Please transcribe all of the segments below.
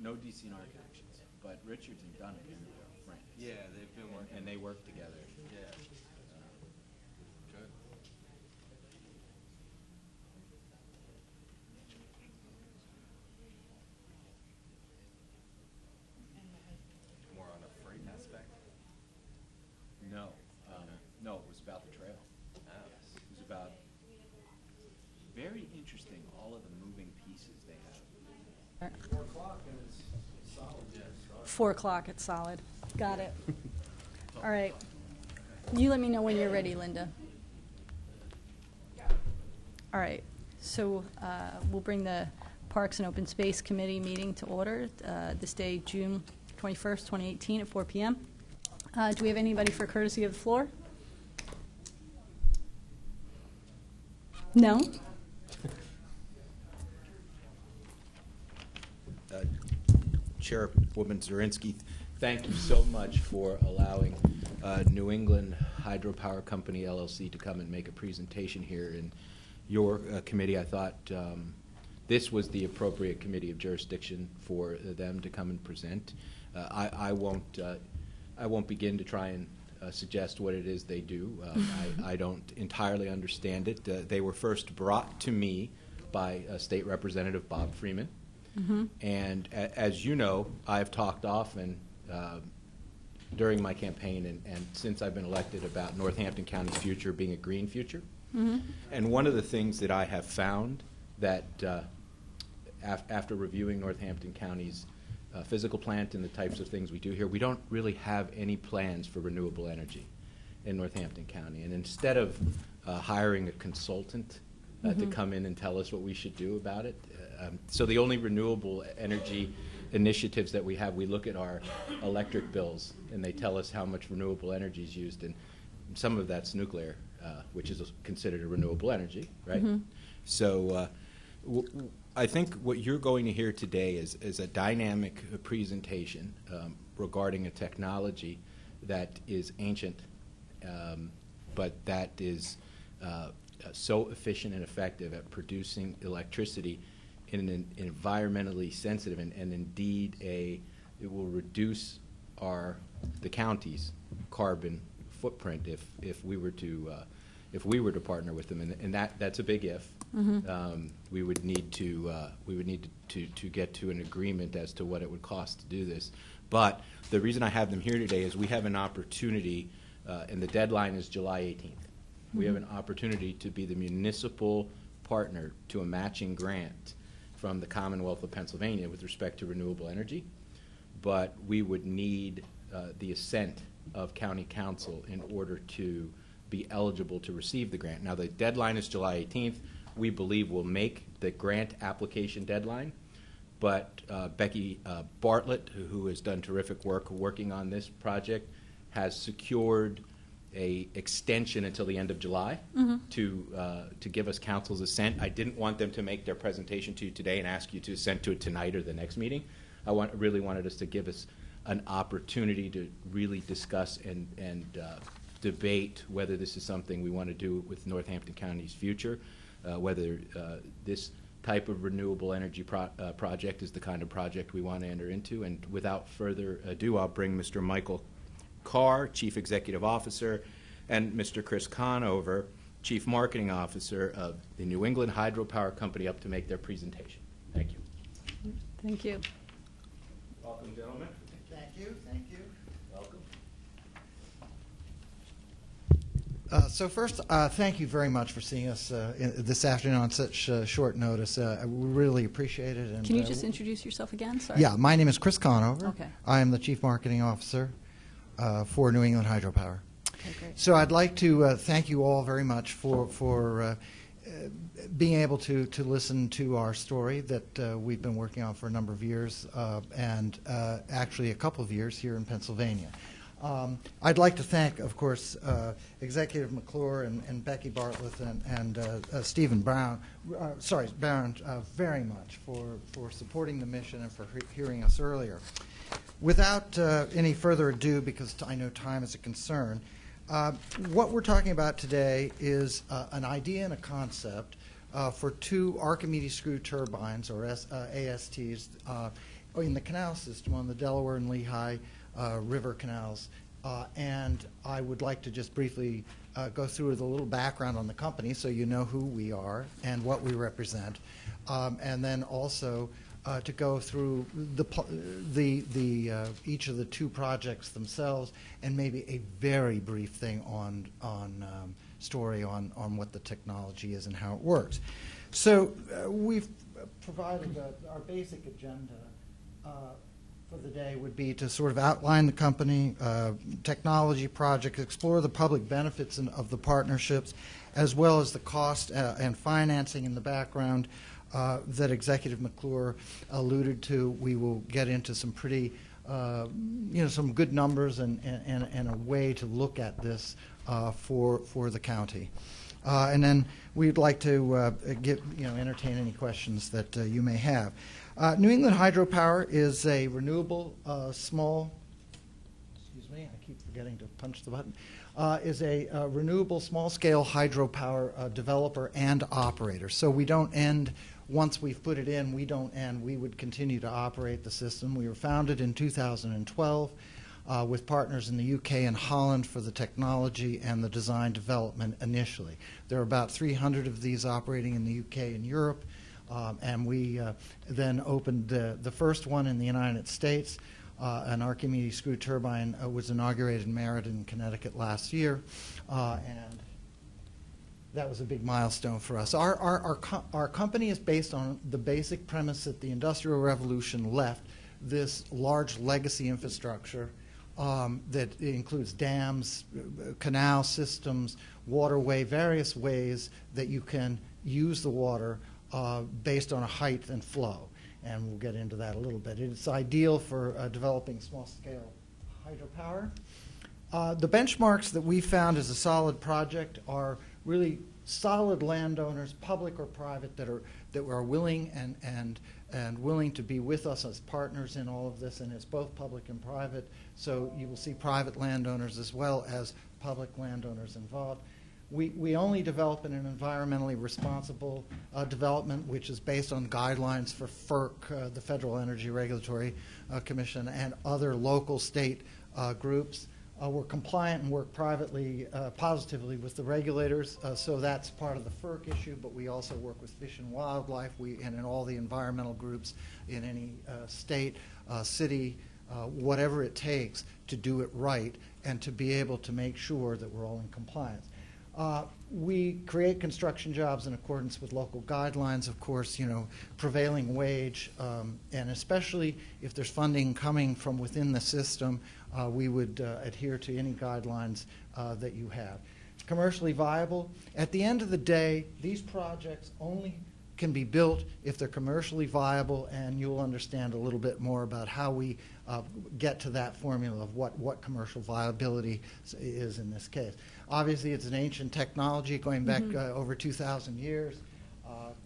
no DCNR connections, but Richards and Dunn are friends. Yeah, they've been working. And they work together. Yeah. Good. More on a freight aspect? No. No, it was about the trail. Oh. It was about, very interesting, all of the moving pieces they have. 4 o'clock and it's solid. Yeah. 4 o'clock, it's solid. Got it. All right. You let me know when you're ready, Linda. All right. So we'll bring the Parks and Open Space Committee meeting to order this day, June 21st, 2018 at 4 p.m. Do we have anybody for courtesy of the floor? No? Chairwoman Zirinsky, thank you so much for allowing New England Hydropower Company, LLC, to come and make a presentation here in your committee. I thought this was the appropriate committee of jurisdiction for them to come and present. I won't begin to try and suggest what it is they do. I don't entirely understand it. They were first brought to me by State Representative Bob Freeman. Mm-hmm. And as you know, I've talked often during my campaign and since I've been elected about Northampton County's future being a green future. Mm-hmm. And one of the things that I have found that after reviewing Northampton County's physical plant and the types of things we do here, we don't really have any plans for renewable energy in Northampton County. And instead of hiring a consultant to come in and tell us what we should do about it, so the only renewable energy initiatives that we have, we look at our electric bills and they tell us how much renewable energy is used, and some of that's nuclear, which is considered a renewable energy, right? Mm-hmm. So I think what you're going to hear today is a dynamic presentation regarding a technology that is ancient, but that is so efficient and effective at producing electricity in an environmentally sensitive and indeed it will reduce the county's carbon footprint if we were to partner with them, and that's a big if. Mm-hmm. We would need to get to an agreement as to what it would cost to do this. But the reason I have them here today is we have an opportunity, and the deadline is July 18th. Mm-hmm. We have an opportunity to be the municipal partner to a matching grant from the Commonwealth of Pennsylvania with respect to renewable energy, but we would need the assent of County Council in order to be eligible to receive the grant. Now the deadline is July 18th. We believe we'll make the grant application deadline, but Becky Bartlett, who has done terrific work working on this project, has secured a extension until the end of July to give us council's assent. I didn't want them to make their presentation to you today and ask you to assent to it tonight or the next meeting. I really wanted us to give us an opportunity to really discuss and debate whether this is something we want to do with Northampton County's future, whether this type of renewable energy project is the kind of project we want to enter into. And without further ado, I'll bring Mr. Michael Carr, Chief Executive Officer, and Mr. Chris Conover, Chief Marketing Officer of the New England Hydropower Company, up to make their presentation. Thank you. Thank you. Welcome, gentlemen. Thank you. Thank you. Welcome. So first, thank you very much for seeing us this afternoon on such short notice. I really appreciate it. And, can you just introduce yourself again? Sorry. Yeah, my name is Chris Conover. Okay. I am the Chief Marketing Officer for New England Hydropower. Okay, great. So I'd like to thank you all very much for being able to listen to our story that we've been working on for a number of years, and actually a couple of years here in Pennsylvania. I'd like to thank, of course, Executive McClure and Becky Bartlett and Stephen Barron very much for supporting the mission and for hearing us earlier. Without any further ado, because I know time is a concern, what we're talking about today is an idea and a concept for two Archimedes screw turbines, or ASTs, in the canal system on the Delaware and Lehigh River canals. And I would like to just briefly go through with a little background on the company so you know who we are and what we represent. And then also to go through each of the two projects themselves, and maybe a very brief thing on story on what the technology is and how it works. So we've provided our basic agenda for the day would be to sort of outline the company, technology projects, explore the public benefits of the partnerships, as well as the cost and financing in the background that Executive McClure alluded to. We will get into some pretty, some good numbers and a way to look at this for the county. And then we'd like to entertain any questions that you may have. New England Hydropower is a renewable small, excuse me, I keep forgetting to punch the button, is a renewable small-scale hydropower developer and operator. So we don't end, once we've put it in, we don't end. We would continue to operate the system. We were founded in 2012 with partners in the UK and Holland for the technology and the design development initially. There are about 300 of these operating in the UK and Europe. And we then opened the first one in the United States. An Archimedes screw turbine was inaugurated in Meriden, Connecticut last year. And that was a big milestone for us. Our company is based on the basic premise that the Industrial Revolution left this large legacy infrastructure that includes dams, canal systems, waterway, various ways that you can use the water based on a height and flow, and we'll get into that a little bit. It's ideal for developing small-scale hydropower. The benchmarks that we found as a solid project are really solid landowners, public or private, that are willing and willing to be with us as partners in all of this, and it's both public and private. So you will see private landowners as well as public landowners involved. We only develop in an environmentally responsible development, which is based on guidelines for FERC, the Federal Energy Regulatory Commission, and other local state groups. We're compliant and work positively with the regulators, so that's part of the FERC issue, but we also work with Fish and Wildlife and in all the environmental groups in any state, city, whatever it takes to do it right and to be able to make sure that we're all in compliance. We create construction jobs in accordance with local guidelines, of course, prevailing wage, and especially if there's funding coming from within the system, we would adhere to any guidelines that you have. It's commercially viable. At the end of the day, these projects only can be built if they're commercially viable, and you'll understand a little bit more about how we get to that formula of what commercial viability is in this case. Obviously, it's an ancient technology going back over 2,000 years,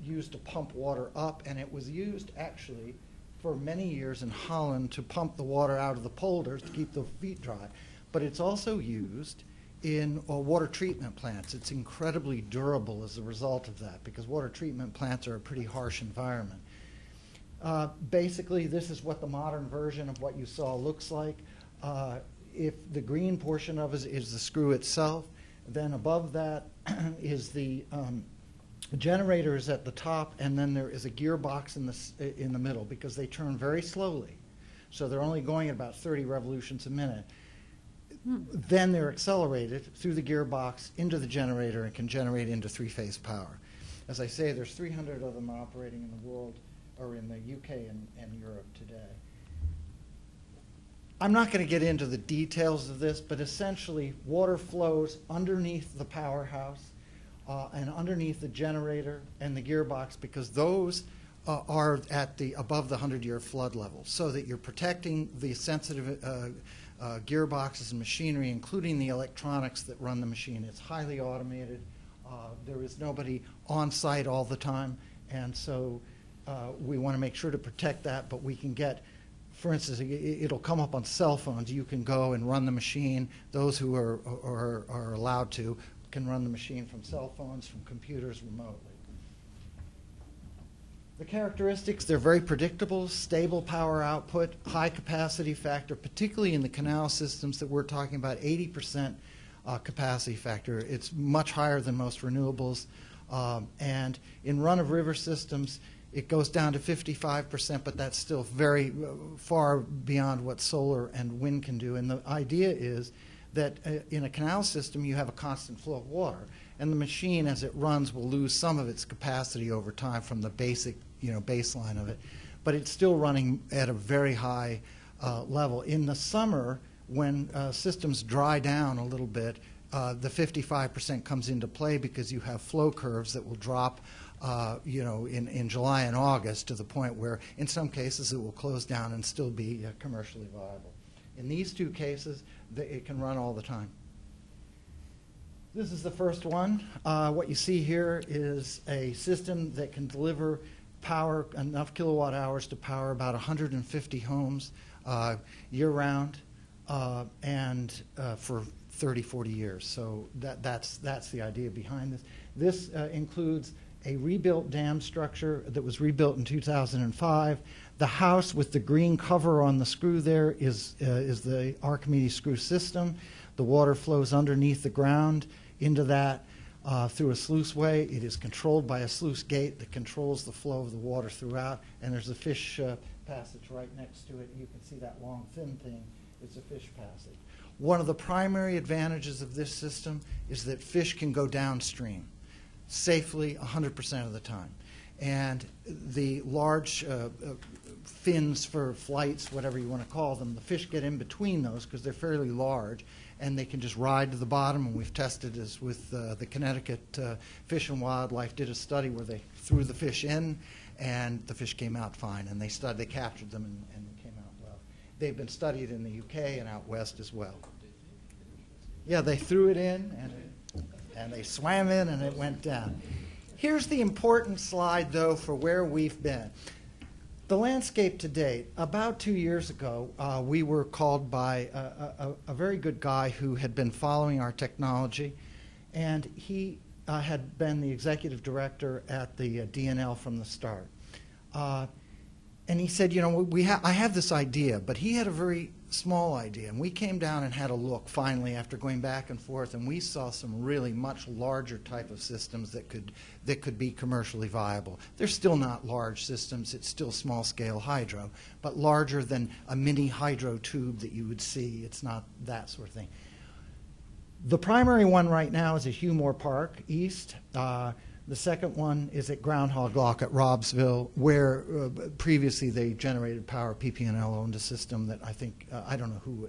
used to pump water up, and it was used actually for many years in Holland to pump the water out of the polders to keep the feet dry. But it's also used in water treatment plants. It's incredibly durable as a result of that, because water treatment plants are a pretty harsh environment. Basically, this is what the modern version of what you saw looks like. If the green portion of it is the screw itself, then above that is the generators at the top, and then there is a gearbox in the middle, because they turn very slowly. So they're only going at about 30 revolutions a minute. Then they're accelerated through the gearbox into the generator and can generate into three-phase power. As I say, there's 300 of them operating in the world, or in the UK and Europe today. I'm not going to get into the details of this, but essentially water flows underneath the powerhouse and underneath the generator and the gearbox, because those are at above the 100-year flood level, so that you're protecting the sensitive gearboxes and machinery, including the electronics that run the machine. It's highly automated. There is nobody on site all the time, and so we want to make sure to protect that, but we can get, for instance, it'll come up on cell phones. You can go and run the machine. Those who are allowed to can run the machine from cell phones, from computers remotely. The characteristics, they're very predictable, stable power output, high capacity factor, particularly in the canal systems that we're talking about, 80% capacity factor. It's much higher than most renewables. And in run-of-river systems, it goes down to 55%, but that's still very far beyond what solar and wind can do. And the idea is that in a canal system, you have a constant flow of water. And the machine, as it runs, will lose some of its capacity over time from the basic, baseline of it. But it's still running at a very high level. In the summer, when systems dry down a little bit, the 55% comes into play because you have flow curves that will drop in July and August to the point where, in some cases, it will close down and still be commercially viable. In these two cases, it can run all the time. This is the first one. What you see here is a system that can deliver power, enough kilowatt hours to power about 150 homes year-round and for 30, 40 years. So that's the idea behind this. This includes a rebuilt dam structure that was rebuilt in 2005. The house with the green cover on the screw there is the Archimedes screw system. The water flows underneath the ground into that through a sluiceway. It is controlled by a sluice gate that controls the flow of the water throughout, and there's a fish passage right next to it. You can see that long, thin thing is a fish passage. One of the primary advantages of this system is that fish can go downstream safely 100% of the time. And the large fins for flights, whatever you want to call them, the fish get in between those because they're fairly large, and they can just ride to the bottom. And we've tested this with the Connecticut Fish and Wildlife did a study where they threw the fish in, and the fish came out fine. And they captured them, and they came out well. They've been studied in the UK and out west as well. Yeah, they threw it in, and they swam in, and it went down. Here's the important slide, though, for where we've been. The landscape to date, about 2 years ago, we were called by a very good guy who had been following our technology, and he had been the executive director at the DNL from the start. And he said, I have this idea, but he had a very small idea. And we came down and had a look, finally, after going back and forth, and we saw some really much larger type of systems that could be commercially viable. They're still not large systems. It's still small-scale hydro, but larger than a mini hydro tube that you would see. It's not that sort of thing. The primary one right now is at Hugh Park East. The second one is at Groundhog Lock at Raubsville, where previously they generated power. PP&L owned a system that I think, I don't know who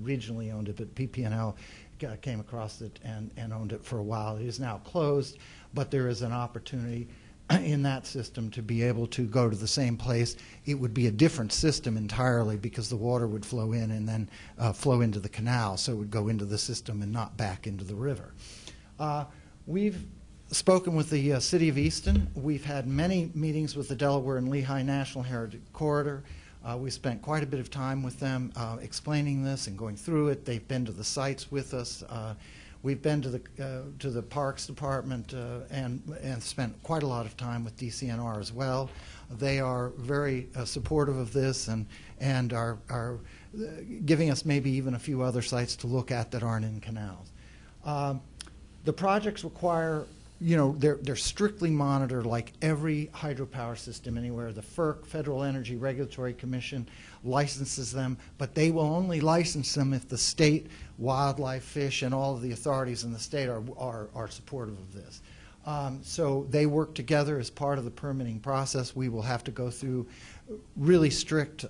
originally owned it, but PP&L came across it and owned it for a while. It is now closed, but there is an opportunity in that system to be able to go to the same place. It would be a different system entirely because the water would flow in and then flow into the canal, so it would go into the system and not back into the river. We've spoken with the City of Easton. We've had many meetings with the Delaware and Lehigh National Heritage Corridor. We spent quite a bit of time with them explaining this and going through it. They've been to the sites with us. We've been to the Parks Department and spent quite a lot of time with DCNR as well. They are very supportive of this and are giving us maybe even a few other sites to look at that aren't in canals. The projects require, they're strictly monitored like every hydropower system anywhere. The FERC, Federal Energy Regulatory Commission, licenses them, but they will only license them if the state, wildlife, fish, and all of the authorities in the state are supportive of this. So they work together as part of the permitting process. We will have to go through really strict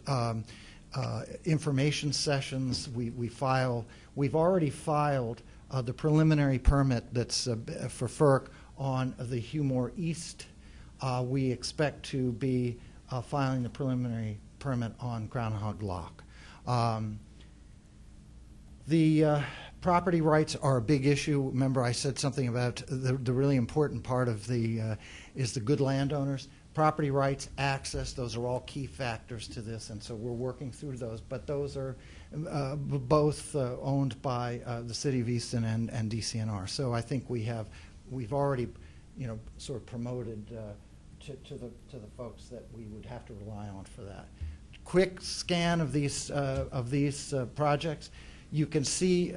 information sessions. We've already filed the preliminary permit that's for FERC on the Hugh East. We expect to be filing the preliminary permit on Groundhog Lock. The property rights are a big issue. Remember, I said something about the really important part of is the good landowners. Property rights, access, those are all key factors to this, and so we're working through those. But those are both owned by the City of Easton and DCNR. So I think we've already, sort of promoted to the folks that we would have to rely on for that. Quick scan of these projects. You can see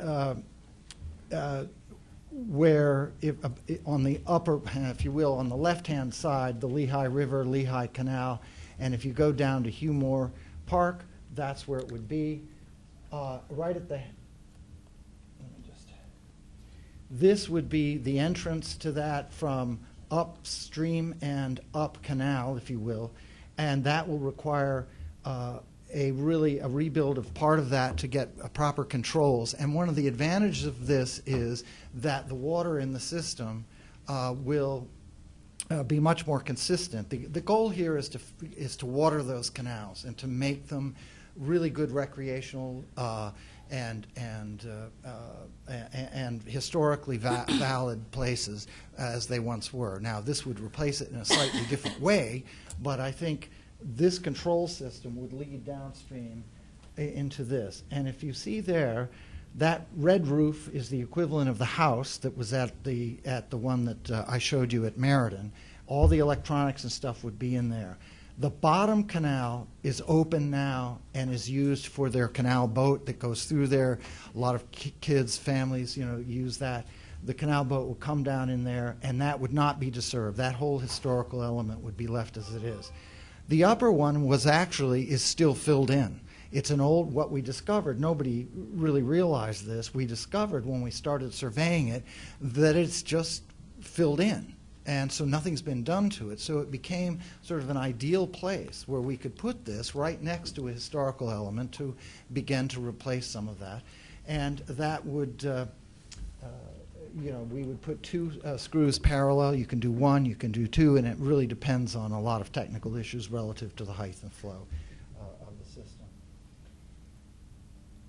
where, on the upper, if you will, on the left-hand side, the Lehigh River, Lehigh Canal, and if you go down to Hugh Park, that's where it would be. Right at the, this would be the entrance to that from upstream and up canal, if you will, and that will require a rebuild of part of that to get proper controls. And one of the advantages of this is that the water in the system will be much more consistent. The goal here is to water those canals and to make them really good recreational and historically valid places as they once were. Now, this would replace it in a slightly different way, but I think this control system would lead downstream into this. And if you see there, that red roof is the equivalent of the house that was at the one that I showed you at Meriden. All the electronics and stuff would be in there. The bottom canal is open now and is used for their canal boat that goes through there. A lot of kids, families, use that. The canal boat will come down in there, and that would not be disturbed. That whole historical element would be left as it is. The upper one is still filled in. It's an old, what we discovered, nobody really realized this, we discovered when we started surveying it that it's just filled in. And so nothing's been done to it. So it became sort of an ideal place where we could put this right next to a historical element to begin to replace some of that. And that would, we would put two screws parallel. You can do one, you can do two, and it really depends on a lot of technical issues relative to the height and flow of the system.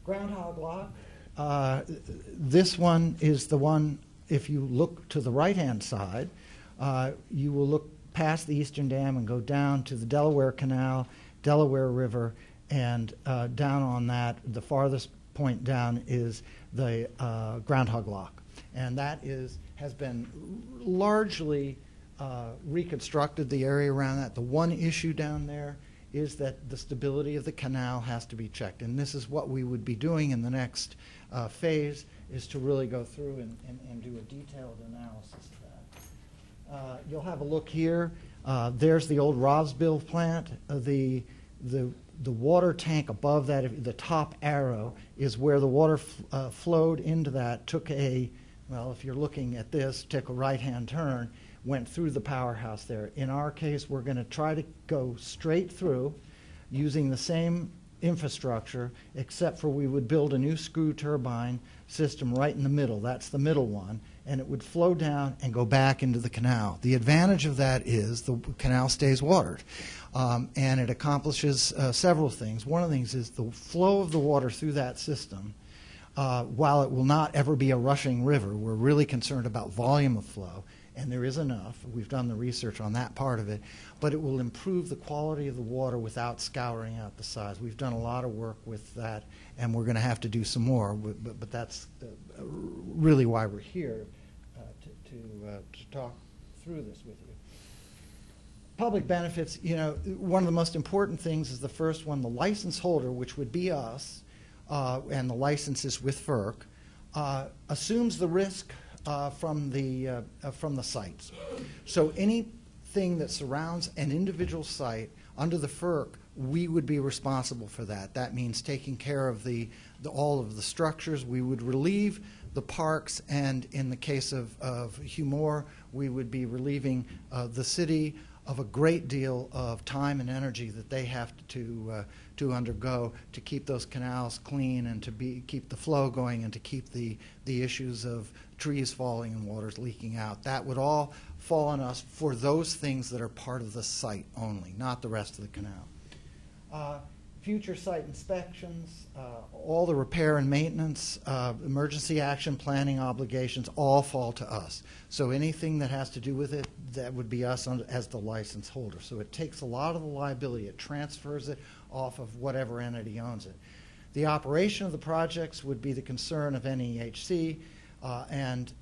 Groundhog Lock. This one is the one, if you look to the right-hand side, you will look past the Eastern Dam and go down to the Delaware Canal, Delaware River, and down on that, the farthest point down is the Groundhog Lock. And that has been largely reconstructed, the area around that. The one issue down there is that the stability of the canal has to be checked. And this is what we would be doing in the next phase, is to really go through and do a detailed analysis of that. You'll have a look here. There's the old Raubsville plant. The water tank above that, the top arrow, is where the water flowed into that, took a, well, if you're looking at this, take a right-hand turn, went through the powerhouse there. In our case, we're going to try to go straight through using the same infrastructure, except for we would build a new screw turbine system right in the middle. That's the middle one. And it would flow down and go back into the canal. The advantage of that is the canal stays watered. And it accomplishes several things. One of the things is the flow of the water through that system. While it will not ever be a rushing river, we're really concerned about volume of flow, and there is enough. We've done the research on that part of it, but it will improve the quality of the water without scouring out the sides. We've done a lot of work with that, and we're going to have to do some more, but that's really why we're here, to talk through this with you. Public benefits, one of the most important things is the first one, the license holder, which would be us, and the license is with FERC, assumes the risk from the sites. So anything that surrounds an individual site under the FERC, we would be responsible for that. That means taking care of all of the structures. We would relieve the parks, and in the case of Hugh, we would be relieving the city of a great deal of time and energy that they have to undergo to keep those canals clean and to keep the flow going and to keep the issues of trees falling and waters leaking out. That would all fall on us for those things that are part of the site only, not the rest of the canal. Future site inspections, all the repair and maintenance, emergency action planning obligations all fall to us. So anything that has to do with it, that would be us as the license holder. So it takes a lot of the liability. It transfers it off of whatever entity owns it. The operation of the projects would be the concern of NEHC. and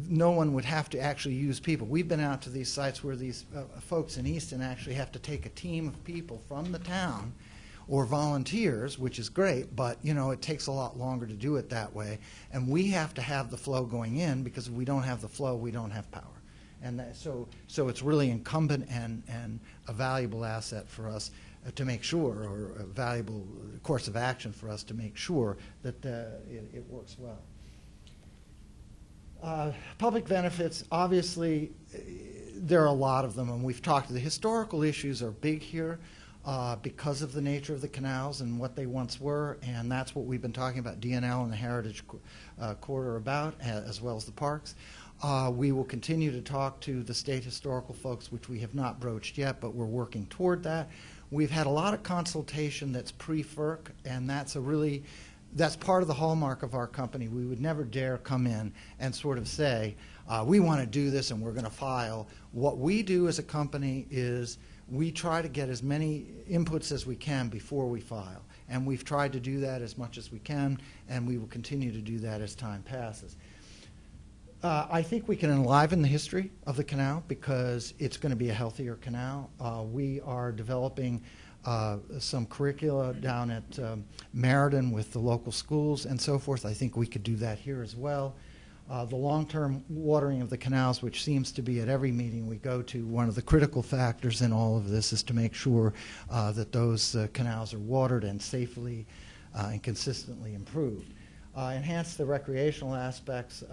no one would have to actually use people. We've been out to these sites where these folks in Easton actually have to take a team of people from the town or volunteers, which is great, but it takes a lot longer to do it that way. And we have to have the flow going in, because if we don't have the flow, we don't have power. And so it's really incumbent and a valuable asset for us to make sure, or a valuable course of action for us to make sure that it works well. Public benefits, obviously, there are a lot of them, and we've talked. The historical issues are big here because of the nature of the canals and what they once were, and that's what we've been talking about DNL and the Heritage Corridor about, as well as the parks. We will continue to talk to the state historical folks, which we have not broached yet, but we're working toward that. We've had a lot of consultation that's pre-FERC, and that's part of the hallmark of our company. We would never dare come in and sort of say, we want to do this and we're going to file. What we do as a company is we try to get as many inputs as we can before we file. And we've tried to do that as much as we can, and we will continue to do that as time passes. I think we can enliven the history of the canal because it's going to be a healthier canal. We are developing some curricula down at Meriden with the local schools and so forth. I think we could do that here as well. The long-term watering of the canals, which seems to be at every meeting we go to, one of the critical factors in all of this is to make sure that those canals are watered and safely and consistently improved. Enhance the recreational aspects.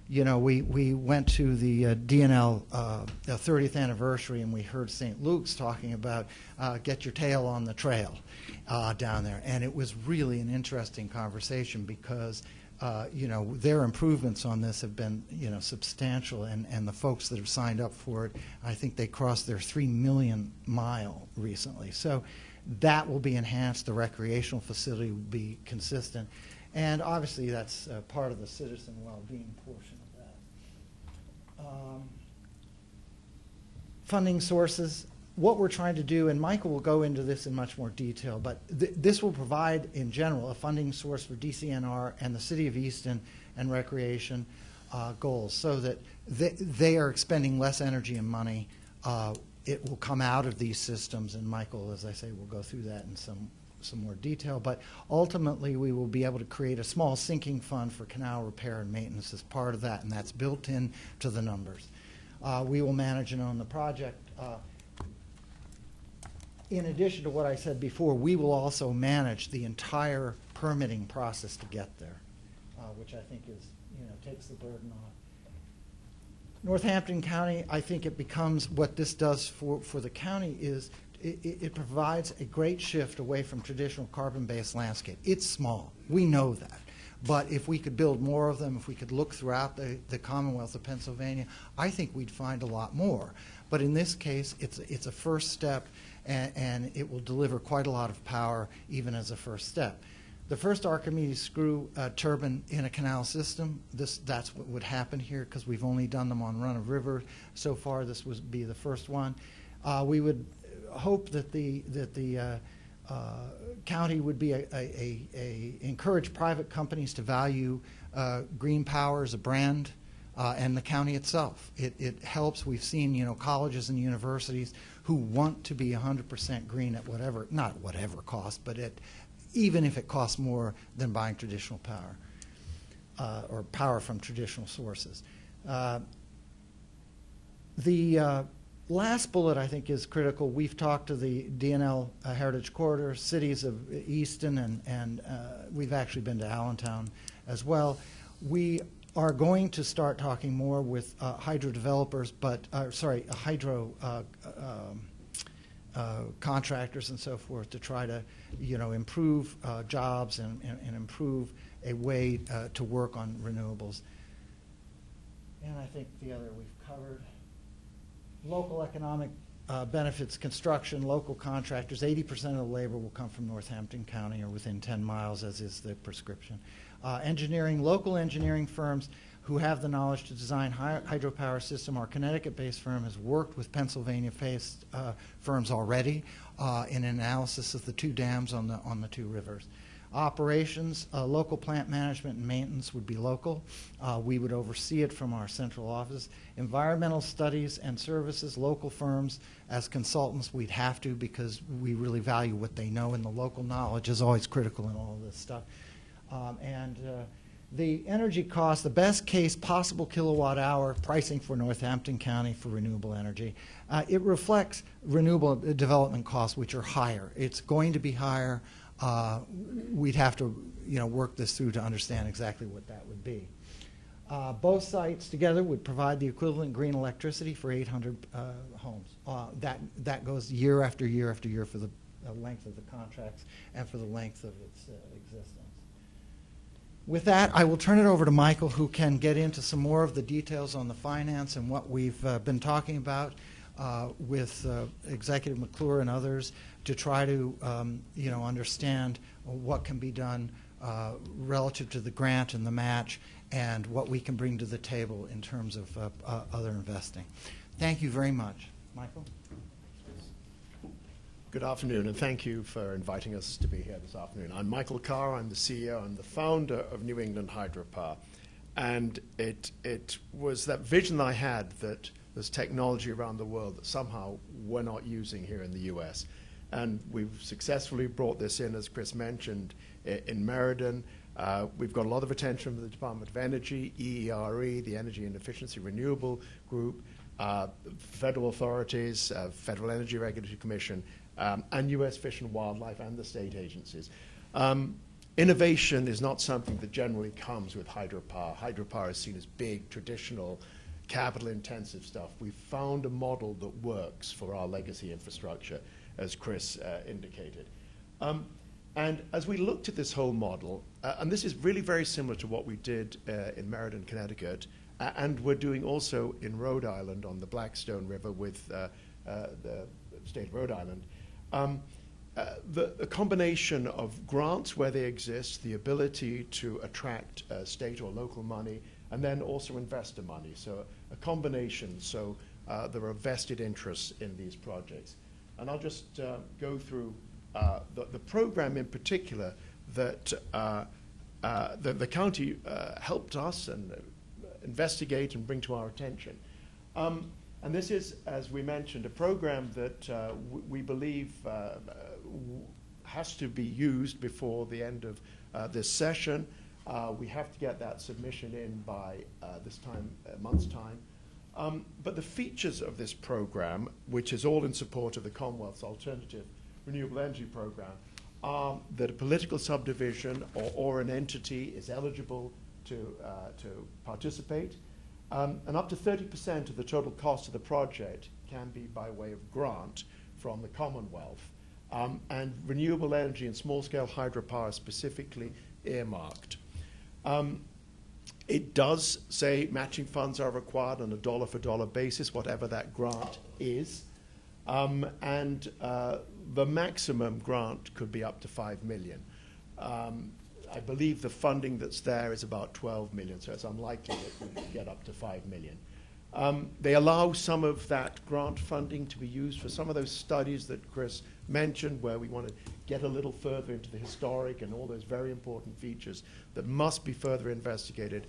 We went to the DNL 30th anniversary, and we heard St. Luke's talking about get your tail on the trail down there. And it was really an interesting conversation because, their improvements on this have been, substantial. And the folks that have signed up for it, I think they crossed their 3 million mile recently. So that will be enhanced. The recreational facility will be consistent. And obviously, that's part of the citizen well-being portion of that. Funding sources. What we're trying to do, and Michael will go into this in much more detail, but this will provide, in general, a funding source for DCNR and the City of Easton and recreation goals, so that they are expending less energy and money. It will come out of these systems, and Michael, as I say, will go through that in some more detail, but ultimately we will be able to create a small sinking fund for canal repair and maintenance as part of that, and that's built in to the numbers. We will manage and own the project. In addition to what I said before, we will also manage the entire permitting process to get there, which I think is, takes the burden off. Northampton County, I think it becomes, what this does for the county is it provides a great shift away from traditional carbon-based landscape. It's small. We know that. But if we could build more of them, if we could look throughout the Commonwealth of Pennsylvania, I think we'd find a lot more. But in this case, it's a first step, and it will deliver quite a lot of power even as a first step. The first Archimedes screw turbine in a canal system, that's what would happen here because we've only done them on run of river so far. This would be the first one. We would hope that the county would be encourage private companies to value green power as a brand, and the county itself. It helps. We've seen colleges and universities who want to be 100% green at whatever, not whatever cost, but even if it costs more than buying traditional power or power from traditional sources. The last bullet, I think, is critical. We've talked to the DNL Heritage Corridor, cities of Easton, and we've actually been to Allentown as well. We are going to start talking more with hydro developers, hydro contractors and so forth to try to, improve jobs and improve a way to work on renewables. And I think the other we've covered. Local economic benefits, construction, local contractors. 80% of the labor will come from Northampton County or within 10 miles, as is the prescription. Engineering, local engineering firms who have the knowledge to design hydropower system. Our Connecticut-based firm has worked with Pennsylvania-based firms already in analysis of the two dams on the two rivers. Operations, local plant management and maintenance would be local. We would oversee it from our central office. Environmental studies and services, local firms. As consultants, we'd have to, because we really value what they know, and the local knowledge is always critical in all of this stuff. The energy cost, the best case possible kilowatt hour pricing for Northampton County for renewable energy. It reflects renewable development costs, which are higher. It's going to be higher. We'd have to, work this through to understand exactly what that would be. Both sites together would provide the equivalent green electricity for 800 homes. That goes year after year after year for the length of the contracts and for the length of its existence. With that, I will turn it over to Michael, who can get into some more of the details on the finance and what we've been talking about with Executive McClure and others to try to, understand what can be done relative to the grant and the match and what we can bring to the table in terms of other investing. Thank you very much. Michael? Good afternoon, and thank you for inviting us to be here this afternoon. I'm Michael Carr. I'm the CEO and the founder of New England Hydropower. And it was that vision that I had that there's technology around the world that somehow we're not using here in the U.S. And we've successfully brought this in, as Chris mentioned, in Meriden. We've got a lot of attention from the Department of Energy, EERE, the Energy and Efficiency Renewable Group, federal authorities, Federal Energy Regulatory Commission, and U.S. Fish and Wildlife and the state agencies. Innovation is not something that generally comes with hydropower. Hydropower is seen as big, traditional, capital-intensive stuff. We've found a model that works for our legacy infrastructure, as Chris indicated. And as we looked at this whole model, and this is really very similar to what we did in Meriden, Connecticut, and we're doing also in Rhode Island on the Blackstone River with the state of Rhode Island. The combination of grants where they exist, the ability to attract state or local money, and then also investor money. So a combination, so there are vested interests in these projects. And I'll just go through the program in particular that the county helped us and investigate and bring to our attention. And this is, as we mentioned, a program that we believe has to be used before the end of this session. We have to get that submission in by this time, month's time. But the features of this program, which is all in support of the Commonwealth's Alternative Renewable Energy Program, are that a political subdivision or an entity is eligible to participate. And up to 30% of the total cost of the project can be by way of grant from the Commonwealth. And renewable energy and small-scale hydropower specifically earmarked. It does say matching funds are required on a dollar-for-dollar basis, whatever that grant is. And the maximum grant could be up to $5 million. I believe the funding that's there is about $12 million, so it's unlikely that we get up to $5 million. They allow some of that grant funding to be used for some of those studies that Chris mentioned, where we want to get a little further into the historic and all those very important features that must be further investigated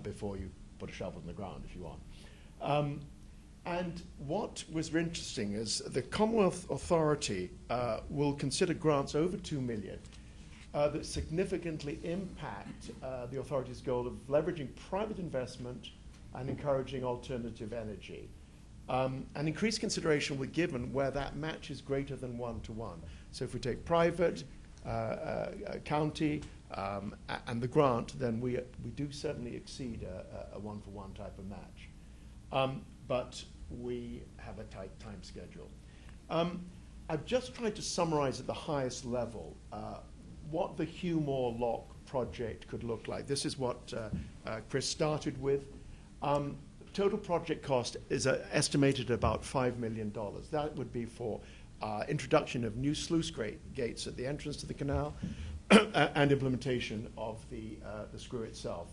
before you put a shovel in the ground, if you want. And what was interesting is the Commonwealth Authority will consider grants over $2 million that significantly impact the authority's goal of leveraging private investment and encouraging alternative energy. And increased consideration will be given where that match is greater than 1-to-1. So if we take private, county, and the grant, then we do certainly exceed a 1-for-1 type of match. But we have a tight time schedule. I've just tried to summarize at the highest level what the Hugh Lock project could look like. This is what Chris started with. Total project cost is estimated at about $5 million. That would be for introduction of new sluice gates at the entrance to the canal and implementation of the screw itself.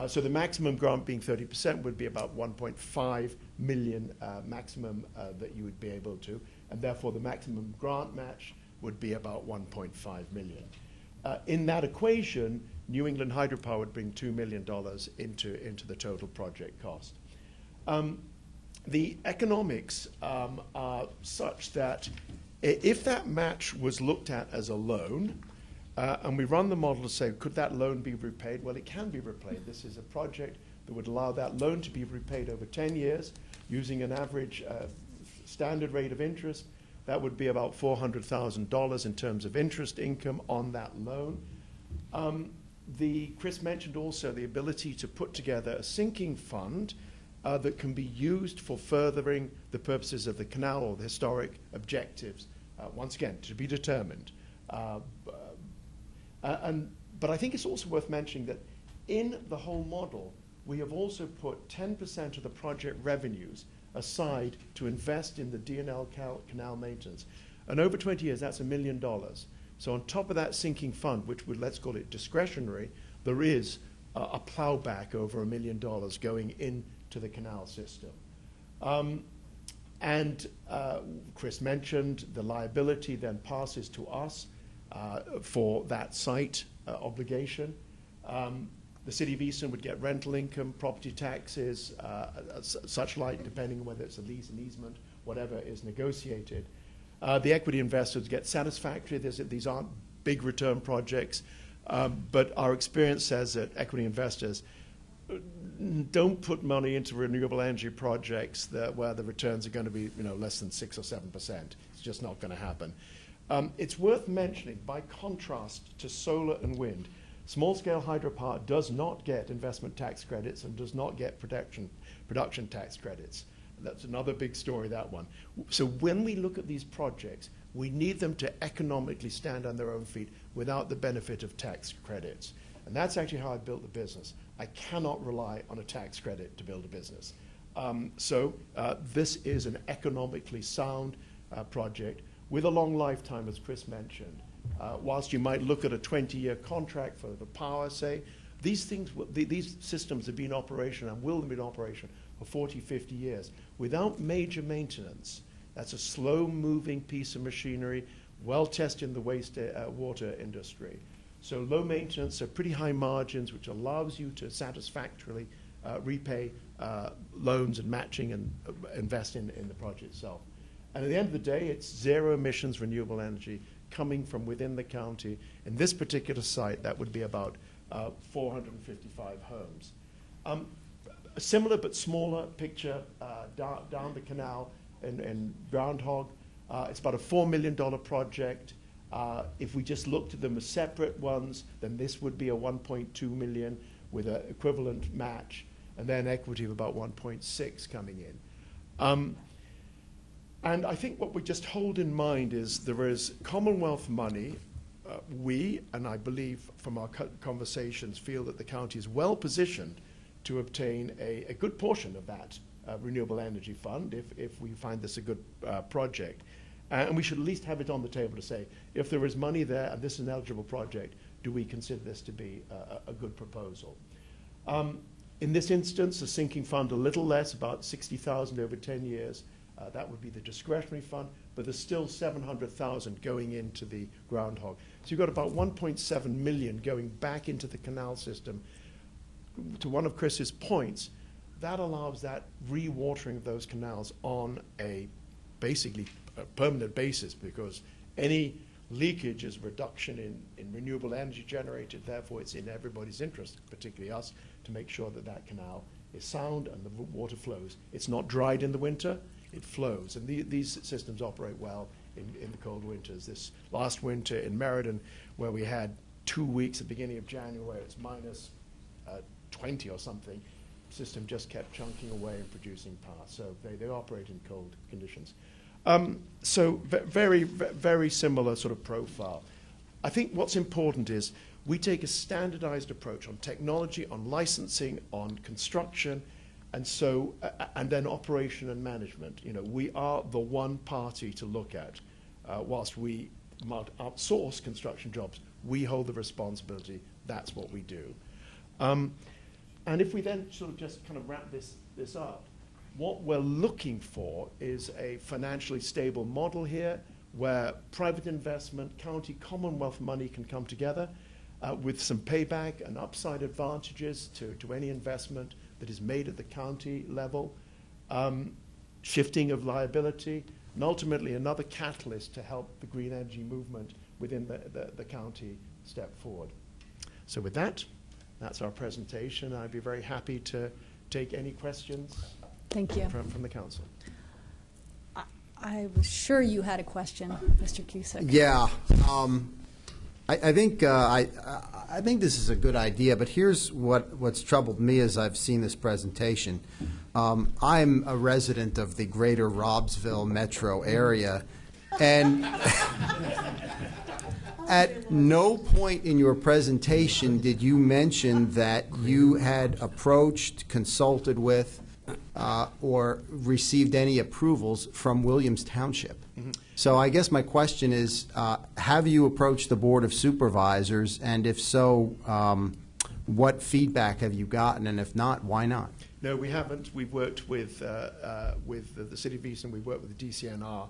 So the maximum grant being 30% would be about 1.5 million maximum that you would be able to, and therefore the maximum grant match would be about 1.5 million. In that equation, New England Hydropower would bring $2 million into the total project cost. The economics are such that if that match was looked at as a loan, and we run the model to say, could that loan be repaid? Well, it can be repaid. This is a project that would allow that loan to be repaid over 10 years using an average standard rate of interest. That would be about $400,000 in terms of interest income on that loan. Chris mentioned also the ability to put together a sinking fund that can be used for furthering the purposes of the canal or the historic objectives, once again, to be determined. But I think it's also worth mentioning that in the whole model, we have also put 10% of the project revenues aside to invest in the D&L canal maintenance. And over 20 years, that's $1 million. So on top of that sinking fund, which would, let's call it discretionary, there is a plowback over $1 million going into the canal system. Chris mentioned the liability then passes to us for that site obligation. The City of Easton would get rental income, property taxes, such like, depending on whether it's a lease, an easement, whatever is negotiated. The equity investors get satisfactory. These aren't big return projects, but our experience says that equity investors don't put money into renewable energy projects where the returns are going to be less than 6 or 7%. It's just not going to happen. It's worth mentioning, by contrast to solar and wind, small-scale hydropower does not get investment tax credits and does not get production tax credits. That's another big story, that one. So when we look at these projects, we need them to economically stand on their own feet without the benefit of tax credits. And that's actually how I built the business. I cannot rely on a tax credit to build a business. This is an economically sound project with a long lifetime, as Chris mentioned. Whilst you might look at a 20-year contract for the power, say, these systems have been in operation and will be in operation for 40, 50 years without major maintenance. That's a slow-moving piece of machinery, well-tested in the water industry. So low maintenance, so pretty high margins, which allows you to satisfactorily repay loans and matching and invest in the project itself. And at the end of the day, it's zero emissions renewable energy coming from within the county. In this particular site, that would be about 455 homes. A similar but smaller picture down the canal in Groundhog. It's about a $4 million project. If we just looked at them as separate ones, then this would be a 1.2 million with an equivalent match, and then equity of about 1.6 coming in. And I think what we just hold in mind is there is Commonwealth money. We, and I believe from our conversations, feel that the county is well positioned to obtain a good portion of that renewable energy fund if we find this a good project. And we should at least have it on the table to say, if there is money there and this is an eligible project, do we consider this to be a good proposal? In this instance, a sinking fund a little less, about $60,000 over 10 years. That would be the discretionary fund, but there's still $700,000 going into the Groundhog. So you've got about 1.7 million going back into the canal system. To one of Chris's points, that allows that re-watering of those canals on a basically a permanent basis, because any leakage is reduction in renewable energy generated. Therefore, it's in everybody's interest, particularly us, to make sure that that canal is sound and the water flows. It's not dried in the winter. It flows, and these systems operate well in the cold winters. This last winter in Meriden, where we had 2 weeks at the beginning of January, where it's minus 20 or something, the system just kept chunking away and producing power. So they operate in cold conditions. So very, very similar sort of profile. I think what's important is we take a standardized approach on technology, on licensing, on construction, and so, and then operation and management. We are the one party to look at. Whilst we might outsource construction jobs, we hold the responsibility. That's what we do. And if we then sort of just kind of wrap this up, what we're looking for is a financially stable model here where private investment, county, Commonwealth money can come together with some payback and upside advantages to any investment that is made at the county level, shifting of liability, and ultimately another catalyst to help the green energy movement within the county step forward. So with that, that's our presentation. I'd be very happy to take any questions Thank you. from the council. I was sure you had a question, Mr. Cusick. Yeah, I think I think this is a good idea, but here's what's troubled me as I've seen this presentation. I'm a resident of the greater Robsville metro area, and at no point in your presentation did you mention that you had approached, consulted with, or received any approvals from Williams Township. Mm-hmm. So I guess my question is, have you approached the Board of Supervisors, and if so, what feedback have you gotten, and if not, why not? No, we haven't. We've worked with the City of Easton. We've worked with the DCNR.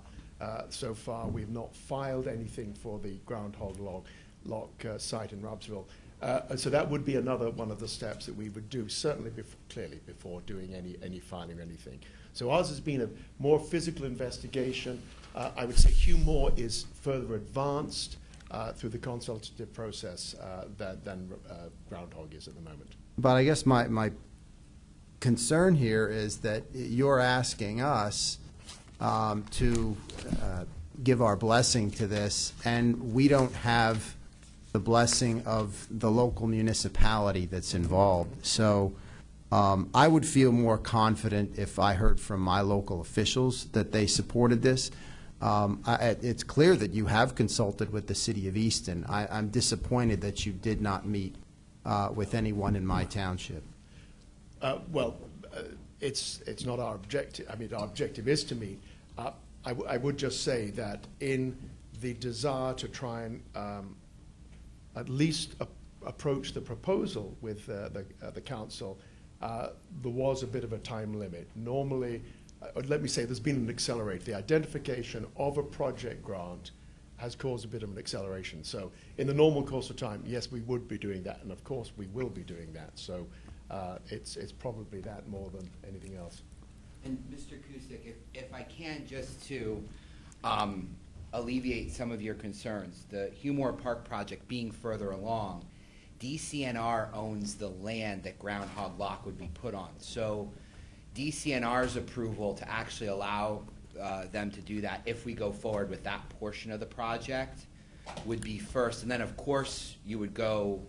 So far, we've not filed anything for the groundhog lock site in Robsville. So that would be another one of the steps that we would do, certainly clearly before doing any filing or anything. So ours has been a more physical investigation. I would say Hugh Moore is further advanced through the consultative process than groundhog is at the moment. But I guess my concern here is that you're asking us to give our blessing to this, and we don't have the blessing of the local municipality that's involved. So I would feel more confident if I heard from my local officials that they supported this. It's clear that you have consulted with the City of Easton. I'm disappointed that you did not meet with anyone in my township. It's not our objective. I mean, our objective is to meet. I would just say that in the desire to try and at least approach the proposal with the council, there was a bit of a time limit. Normally, let me say, there's been an accelerate. The identification of a project grant has caused a bit of an acceleration. So in the normal course of time, yes, we would be doing that, and of course we will be doing that. So it's probably that more than anything else. And Mr. Cusick, if I can, just to alleviate some of your concerns, the Hugh Moore Park project being further along, DCNR owns the land that Groundhog Lock would be put on. So DCNR's approval to actually allow them to do that, if we go forward with that portion of the project, would be first. And then, of course, you would go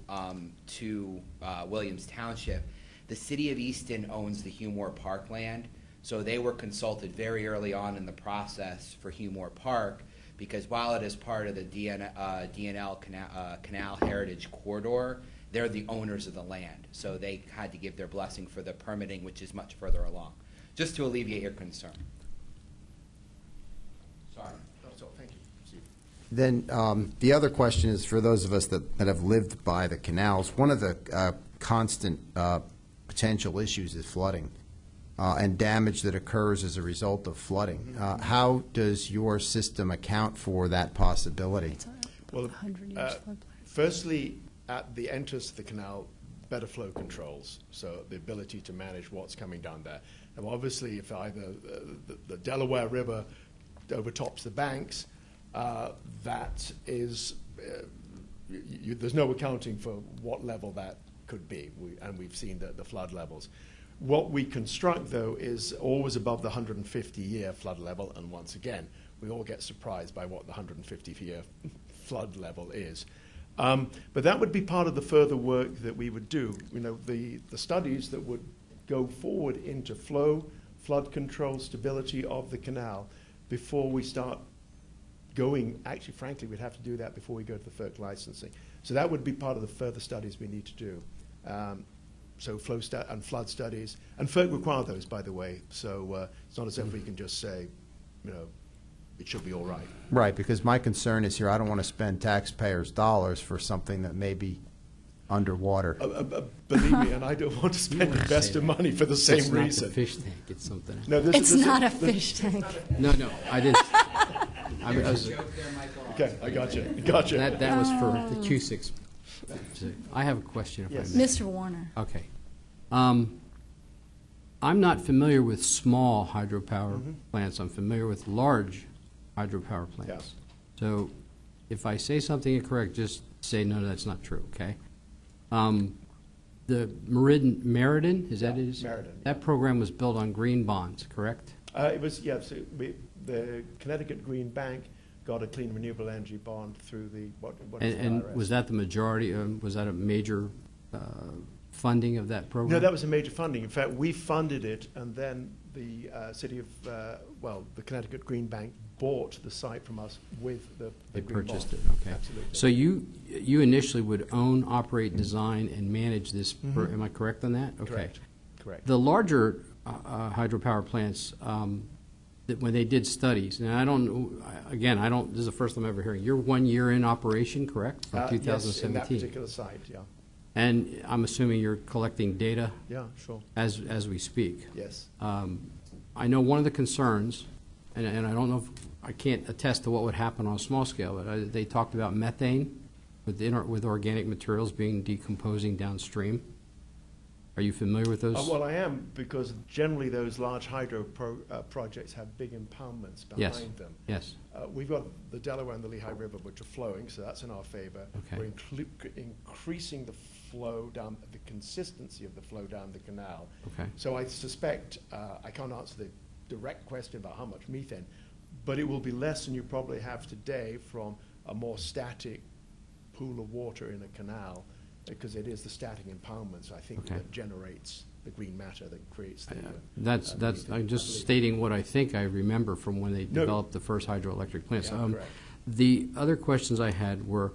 to Williams Township. The City of Easton owns the Hugh Moore Park land, so they were consulted very early on in the process for Hugh Moore Park, because while it is part of the DNL Canal Heritage Corridor, they're the owners of the land. So they had to give their blessing for the permitting, which is much further along, just to alleviate your concern. Sorry. That's all. Thank you, Steve. Then the other question is for those of us that have lived by the canals. One of the constant potential issues is flooding and damage that occurs as a result of flooding. How does your system account for that possibility? Well, firstly, at the entrance to the canal, better flow controls, so the ability to manage what's coming down there. Now, obviously, if either the Delaware River overtops the banks, that is, there's no accounting for what level that could be, and we've seen the flood levels. What we construct, though, is always above the 150-year flood level, and once again, we all get surprised by what the 150-year flood level is. But that would be part of the further work that we would do. You know, the studies that would go forward into flow, flood control, stability of the canal before we start going. Actually, frankly, we'd have to do that before we go to the FERC licensing. So that would be part of the further studies we need to do. So flow and flood studies, and FERC require those, by the way. So it's not as if we can just say, you know, it should be all right. Right, because my concern is here, I don't want to spend taxpayers' dollars for something that may be underwater. Believe me, and I don't want to spend investor money for the same reason. It's not a fish tank, it's something else. No, It's not a fish tank. No, I didn't. I was, Okay, I got you. Gotcha. that was for the Q6. I have a question, if Yes. I may. Mr. Warner. Okay. I'm not familiar with small hydropower plants. I'm familiar with large hydropower plants. Yes. So if I say something incorrect, just say, no, that's not true, okay? The Meriden, is that Yeah, it? Is? Meriden, That program was built on green bonds, correct? It was, yeah, so the Connecticut Green Bank got a clean renewable energy bond through the, what is the And IRS? was that the majority, was that a major funding of that program? No, that was a major funding. In fact, we funded it, and then the city of, the Connecticut Green Bank bought the site from us with the They green purchased bond. it, okay. Absolutely. So you initially would own, operate, design, and manage this, Mhm. am I correct on that? Okay. Correct. Correct. The larger hydropower plants, that when they did studies, and I don't, again, I don't, this is the first time I'm ever hearing, you're 1 year in operation, correct? From Yes, in that 2017. particular site, yeah. And I'm assuming you're collecting data Yeah, sure. as we speak. Yes. I know one of the concerns, and I don't know if, I can't attest to what would happen on a small scale, but they talked about methane with organic materials being decomposing downstream. Are you familiar with those? Well, I am, because generally those large hydro projects have big impoundments Yes. behind them. Yes. We've got the Delaware and the Lehigh River, which are flowing, so that's in our favor. Okay. We're increasing the flow down, the consistency of the flow down the canal. Okay. So I suspect, I can't answer the direct question about how much methane, but it will be less than you probably have today from a more static pool of water in a canal, because it is the static impoundments, I think, Okay. that generates the green matter that creates the. That's, methane, I'm I just believe. stating what I think I remember from when they No. developed the first hydroelectric plants. Yeah, correct. The other questions I had were,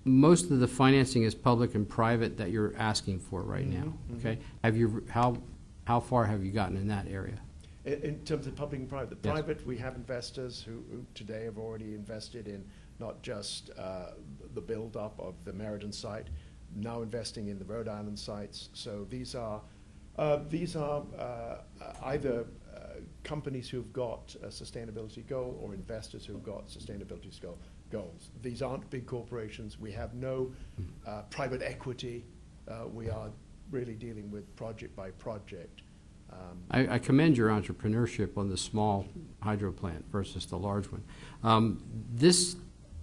most of the financing is public and private that you're asking for right now, okay? Have you, how far have you gotten in that area? In terms of public and private, the Yes. private, we have investors who today have already invested in not just the build-up of the Meriden site, now investing in the Rhode Island sites. So these are either companies who've got a sustainability goal or investors who've got sustainability goals. These aren't big corporations. We have no private equity. We are really dealing with project by project. I commend your entrepreneurship on the small hydro plant versus the large one. This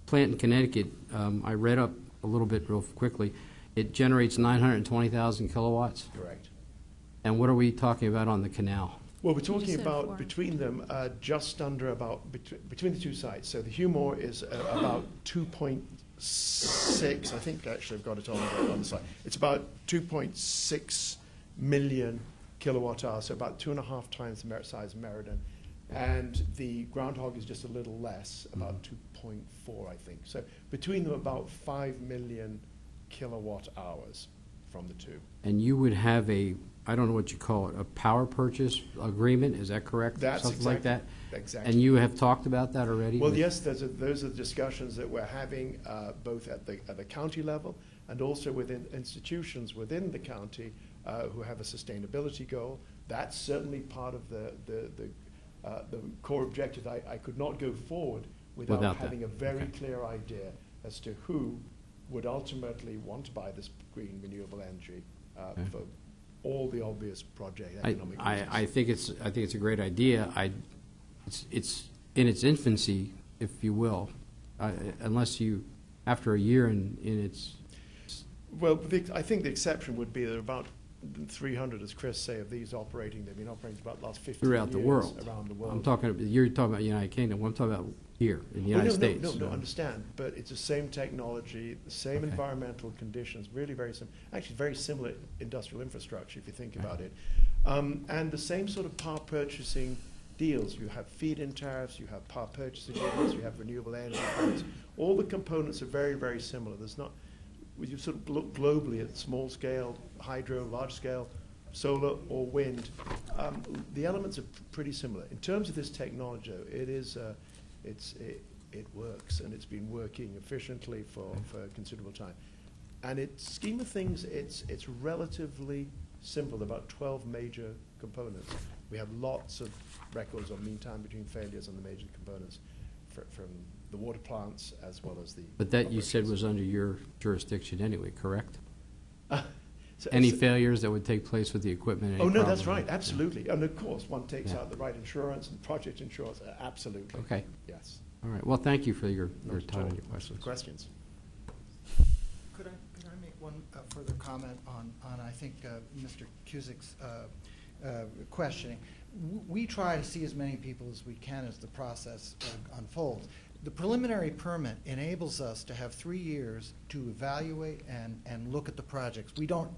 plant in Connecticut, I read up a little bit real quickly, it generates 920,000 kilowatts. Correct. And what are we talking about on the canal? Well, we're You talking said about 4. between them just under about between the two sites. So the Hugh is about 2.6. I think actually I've got it on the site. It's about 2.6 million kilowatt hours, so about 2.5 times the size of Meriden. And the Groundhog is just a little less, about 2.4, I think. So between them, about 5 million kilowatt hours from the two. And you would have a, I don't know what you call it, a power purchase agreement, is that correct? That's Something like that? Exactly. And you have talked about that already? Well, with- yes, those are the discussions that we're having both at the county level and also within institutions within the county who have a sustainability goal. That's certainly part of the core objective. I could not go forward without Without that. having a very Okay. clear idea as to who would ultimately want to buy this green renewable energy Okay. for all the obvious project I economic reasons. think it's a great idea. It's in its infancy, if you will, unless you, after a year in its. Well, I think the exception would be there are about 300, as Chris say, of these operating. They've been operating for about the last 15 Throughout the years world. around the world. You're talking about United Kingdom. I'm talking about here in the Oh, United States. No, understand. But it's the same technology, the same Okay. environmental conditions, really very similar. Actually, very similar industrial infrastructure, if you think about it. And the same sort of power purchasing deals. You have feed-in tariffs, you have power purchase agreements, you have renewable energy credits. All the components are very, very similar. There's not, when you sort of look globally at small scale, hydro, large scale, solar or wind, the elements are pretty similar. In terms of this technology, it is, it works, and it's been working efficiently for a considerable time. And its scheme of things, it's relatively simple. There are about 12 major components. We have lots of records on mean time between failures on the major components from the water plants as well as the. But that you said operations. was under your jurisdiction anyway, correct? So- Any so- failures that would take place with the equipment? any Oh, no, that's problem? right, absolutely. And of course, one takes Yeah. out the right insurance and project insurance, absolutely. Okay. Yes. All right. Well, thank you for your Not at time all. and your questions. Questions? Could I make one further comment on I think, Mr. Cusick's questioning? We try to see as many people as we can as the process unfolds. The preliminary permit enables us to have 3 years to evaluate and look at the projects. We don't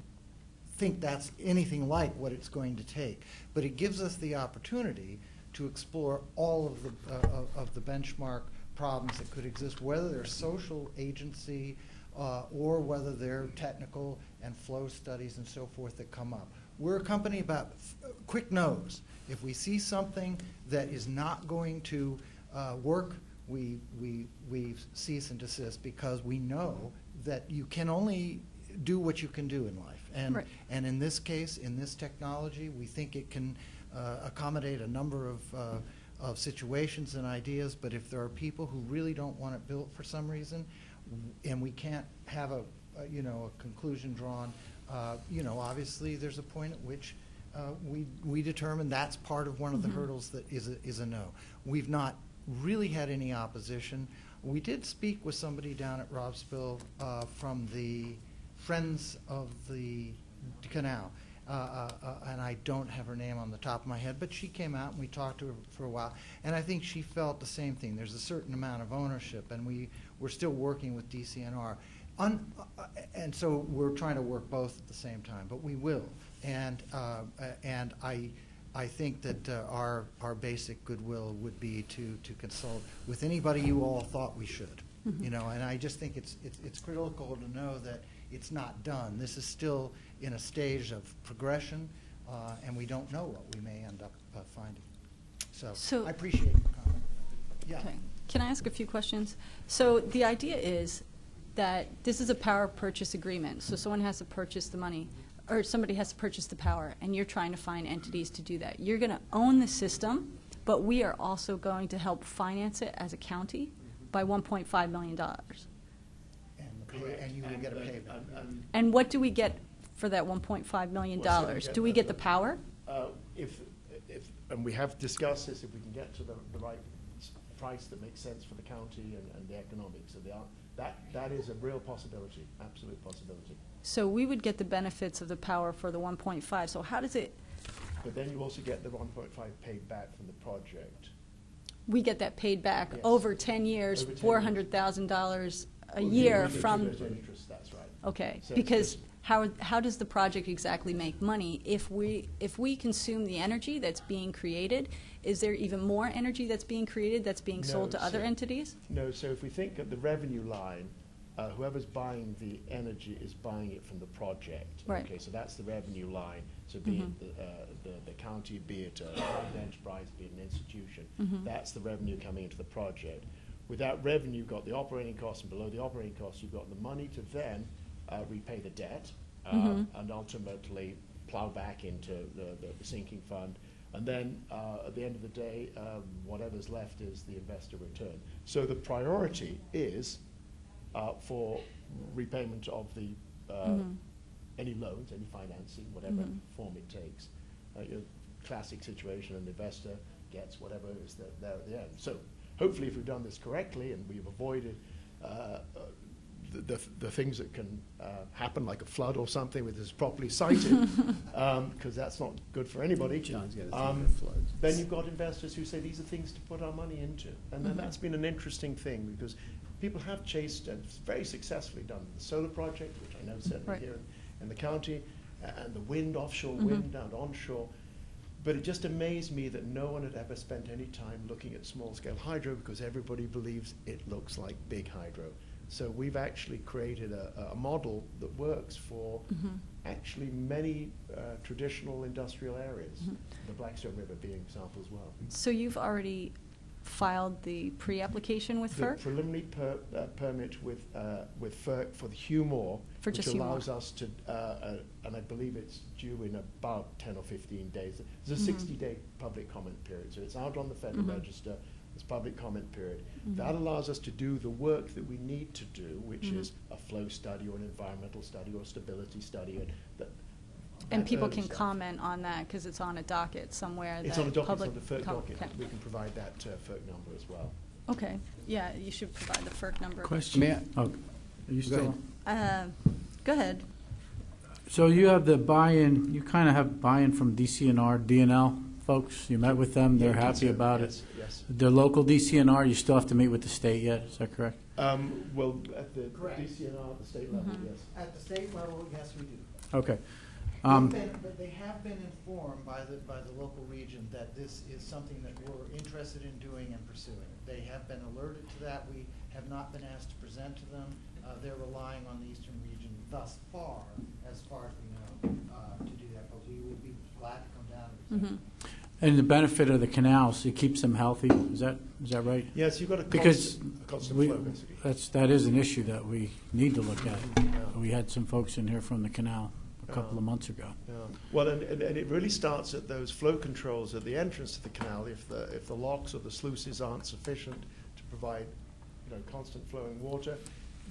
think that's anything like what it's going to take, but it gives us the opportunity to explore all of the benchmark problems that could exist, whether they're social agency or whether they're technical and flow studies and so forth that come up. We're a company about quick no's. If we see something that is not going to work, we cease and desist, because we know that you can only do what you can do in life. And, Right. and in this case, in this technology, we think it can accommodate a number of situations and ideas, but if there are people who really don't want it built for some reason, and we can't have a conclusion drawn, obviously there's a point at which we determine that's part of one of the hurdles that is a no. We've not really had any opposition. We did speak with somebody down at Raubsville from the Friends of the Canal, and I don't have her name on the top of my head, but she came out and we talked to her for a while, and I think she felt the same thing. There's a certain amount of ownership, and we're still working with DCNR. And so we're trying to work both at the same time, but we will. And I think that our basic goodwill would be to consult with anybody you all thought we should. And I just think it's critical to know that it's not done. This is still in a stage of progression, and we don't know what we may end up finding. So I appreciate your comment. Yeah. Okay. Can I ask a few questions? So the idea is that this is a power purchase agreement. So someone has to purchase the money, or somebody has to purchase the power, and you're trying to find entities to do that. You're going to own the system, but we are also going to help finance it as a county by $1.5 million. And you will get a payback. And what do we get for that $1.5 million? Well, so we get Do we the- get the power? And we have discussed this, if we can get to the right price that makes sense for the county and the economics of that is a real possibility, absolute possibility. So we would get the benefits of the power for the 1.5. So how does it, But then you also get the 1.5 paid back from the project. we get that paid back Yes. over 10 years, Over 10 years. $400,000 a Well, year with from, accumulated interest, that's right. okay, So because it's- how does the project exactly make money? If we consume the energy that's being created, is there even more energy that's being created that's being sold No, to other so- entities? No, so if we think of the revenue line, whoever's buying the energy is buying it from the project. Right. Okay, so that's the revenue line. So be it the county, be it a private enterprise, be it an institution, that's the revenue coming into the project. With that revenue, you've got the operating costs, and below the operating costs, you've got the money to then repay the debt and ultimately plow back into the sinking fund. And then at the end of the day, whatever's left is the investor return. So the priority is for repayment of the any loans, any financing, whatever form it takes. Your classic situation, an investor gets whatever is there at the end. So hopefully, if we've done this correctly and we've avoided the things that can happen, like a flood or something, with this properly sited, because that's not good for anybody. John's got a thing that floods. Then you've got investors who say these are things to put our money into, and then that's been an interesting thing, because people have chased and very successfully done the solar project, which I know certainly Right. here in the county, and the wind, offshore wind and onshore. But it just amazed me that no one had ever spent any time looking at small-scale hydro, because everybody believes it looks like big hydro. So we've actually created a model that works for actually many traditional industrial areas, the Blackstone River being an example as well. So you've already filed the pre-application with The FERC? preliminary permit with FERC for the Hugh Moore, For which just Hugh Moore. allows us to, and I believe it's due in about 10 or 15 days. There's a 60-day public comment period, so it's out on the Federal Register. There's public comment period. That allows us to do the work that we need to do, which is a flow study or an environmental study or stability study. And that people early can stuff. comment on that because it's on a docket somewhere. It's that on a docket, public it's on the FERC docket. okay. We can provide that FERC number as well. Okay, yeah, you should provide the FERC number. Question. May I- Oh, are you still? Go ahead. So you have the buy-in, you kind of have buy-in from DCNR, DNL folks. You met with them, they're Yeah, happy so, about yes, it. Yes. The local DCNR, you still have to meet with the state yet, is that correct? Well, at the Correct. DCNR, at the state level, yes. At the state level, yes, we do. Okay. But they have been informed by the local region that this is something that we're interested in doing and pursuing. They have been alerted to that. We have not been asked to present to them. They're relying on the eastern region thus far as we know, to do that. But we would be glad to come down and present. And the benefit of the canals, it keeps them healthy, is that right? Yes, you've got a Because constant we, flow, basically. that is an issue that we need to look at. We had some folks in here from the canal a couple of months ago. Yeah. Well, and it really starts at those flow controls at the entrance to the canal. If the locks or the sluices aren't sufficient to provide, constant flowing water,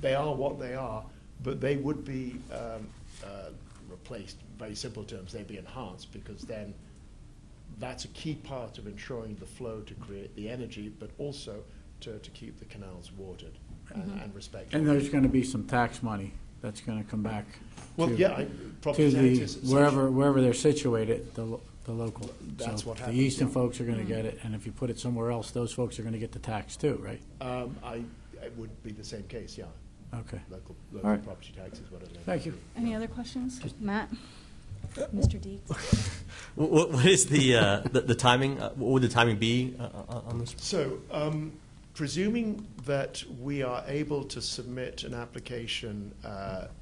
they are what they are, but they would be replaced. Very simple terms, they'd be enhanced, because then that's a key part of ensuring the flow to create the energy, but also to keep the canals watered and respected. And there's going to be some tax money that's going to come back Well, to, yeah, property to the, taxes, wherever they're situated, the local. That's So what the happens, eastern yeah. folks are going to get it, and if you put it somewhere else, those folks are going to get the tax too, right? It would be the same case, yeah. Okay. Local All right. property taxes, whatever. Thank you. Any other questions? Matt? Mr. Deeds? What is the timing? What would the timing be on this? So, presuming that we are able to submit an application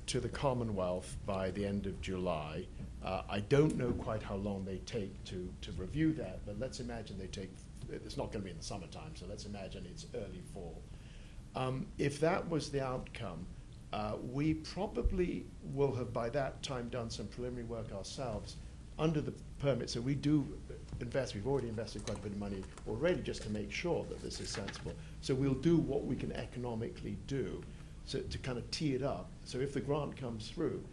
to the Commonwealth by the end of July, I don't know quite how long they take to review that, but let's imagine they take, it's not going to be in the summertime, so let's imagine it's early fall. If that was the outcome, we probably will have by that time done some preliminary work ourselves under the permit. So we do invest, we've already invested quite a bit of money already just to make sure that this is sensible. So we'll do what we can economically do to kind of tee it up. So if the grant comes through,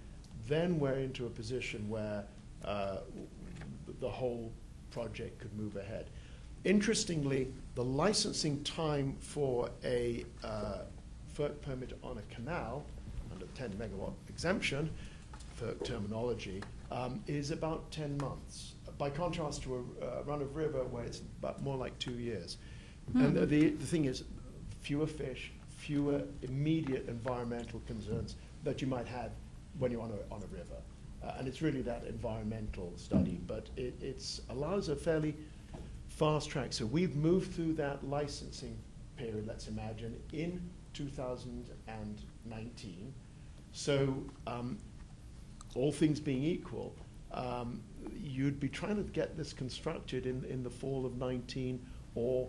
then we're into a position where the whole project could move ahead. Interestingly, the licensing time for a FERC permit on a canal under 10 megawatt exemption, FERC terminology, is about 10 months. By contrast to a run-of-river where it's about more like 2 years. And the thing is, fewer fish, fewer immediate environmental concerns that you might have when you're on a river. And it's really that environmental study, but it allows a fairly fast track. So we've moved through that licensing period, let's imagine, in 2019. So all things being equal, you'd be trying to get this constructed in the fall of 19, or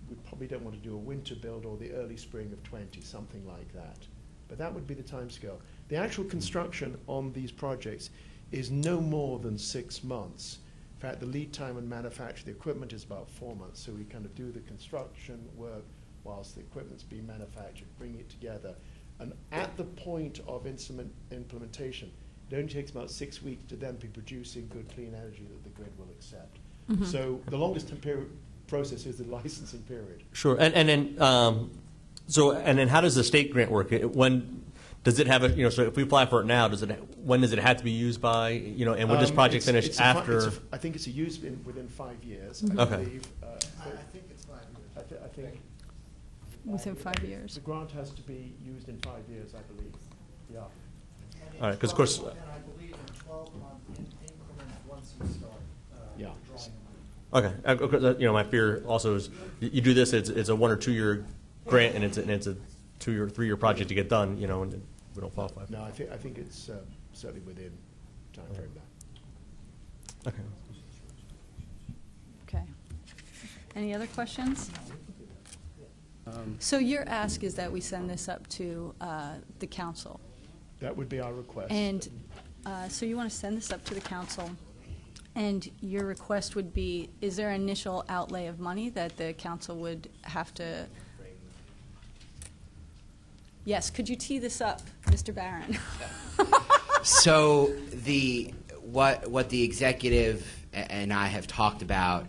we probably don't want to do a winter build or the early spring of 20, something like that. But that would be the timescale. The actual construction on these projects is no more than 6 months. In fact, the lead time and manufacture the equipment is about 4 months. So we kind of do the construction work whilst the equipment's being manufactured, bring it together. And at the point of implementation, it only takes about 6 weeks to then be producing good, clean energy that the grid will accept. So the longest process is the licensing period. Sure. And then how does the state grant work? When does it have a, so if we apply for it now, when does it have to be used by, and when does project finish after? I think it's used within 5 years, I Okay. believe. I think it's 5 years. I think Within 5 years. the grant has to be used in 5 years, I believe. Yeah. All right, 'cause of course- And I believe in 12-month increments once you start Yeah. drawing the money. Okay. My fear also is you do this, it's a 1 or 2 year grant, and it's a 2 or 3 year project to get done, and we don't qualify. No, I think it's certainly within time frame there. Okay. Okay. Any other questions? So your ask is that we send this up to the council. That would be our request. And so you want to send this up to the council, and your request would be, is there an initial outlay of money that the council would have to? Yes, could you tee this up, Mr. Barron? So what the executive and I have talked about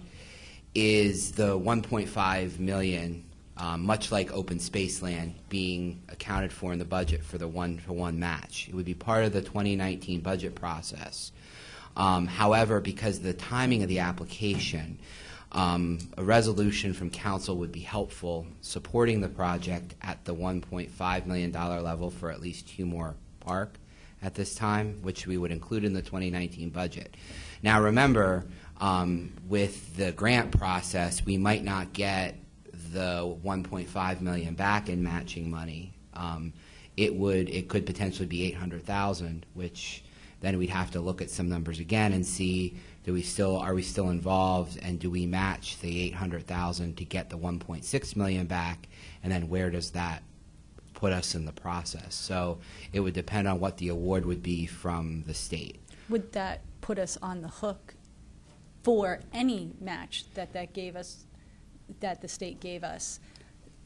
is the 1.5 million, much like open space land, being accounted for in the budget for the one-to-one match. It would be part of the 2019 budget process. However, because of the timing of the application, a resolution from council would be helpful supporting the project at the $1.5 million level for at least Hugh Park at this time, which we would include in the 2019 budget. Now remember, with the grant process, we might not get the 1.5 million back in matching money. It could potentially be 800,000, which then we'd have to look at some numbers again and see, are we still involved, and do we match the 800,000 to get the 1.6 million back, and then where does that put us in the process? So it would depend on what the award would be from the state. Would that put us on the hook for any match that gave us, that the state gave us,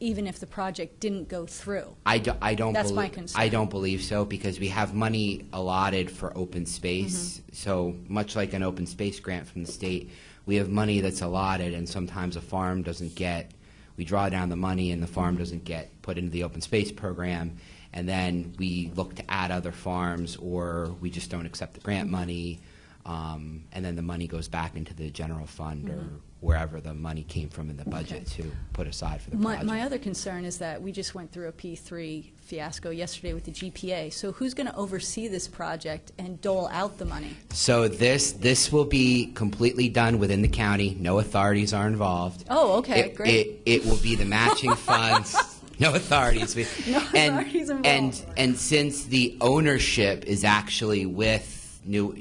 even if the project didn't go through? That's my concern. I don't believe so, because we have money allotted for open space. Mm-hmm. So much like an open space grant from the state, we have money that's allotted, and sometimes a farm doesn't get, we draw down the money and the farm doesn't get put into the open space program, and then we look to add other farms, or we just don't accept the grant money, and then the money goes back into the general fund or wherever the money came from in the budget to put aside for the project. My other concern is that we just went through a P3 fiasco yesterday with the GPA. So who's going to oversee this project and dole out the money? So this will be completely done within the county. No authorities are involved. Oh, okay, great. It will be the matching funds. No authorities. No authorities involved. And since the ownership is actually with New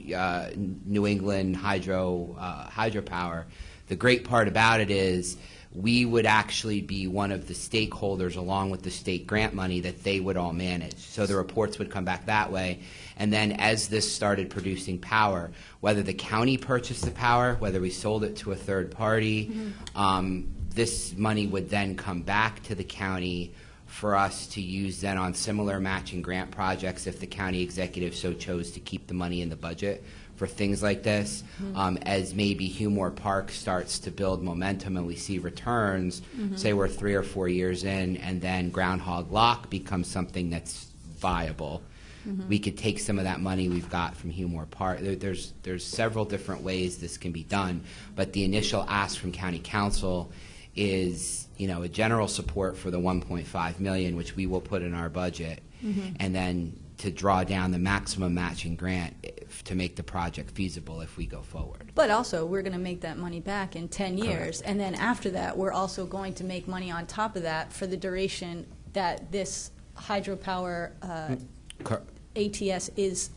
England hydropower, the great part about it is we would actually be one of the stakeholders along with the state grant money that they would all manage. So the reports would come back that way. And then as this started producing power, whether the county purchased the power, whether we sold it to a third party, this money would then come back to the county for us to use then on similar matching grant projects if the county executive so chose to keep the money in the budget for things like this. As maybe Hugh Park starts to build momentum and we see returns, say we're 3 or 4 years in, and then Groundhog Lock becomes something that's viable, we could take some of that money we've got from Hugh Park. There's several different ways this can be done, but the initial ask from County Council is, a general support for the 1.5 million, which we will put in our budget, and then to draw down the maximum matching grant to make the project feasible if we go forward. But also, we're going to make that money back in 10 years, and then after that, we're also going to make money on top of that for the duration that this hydropower ATS is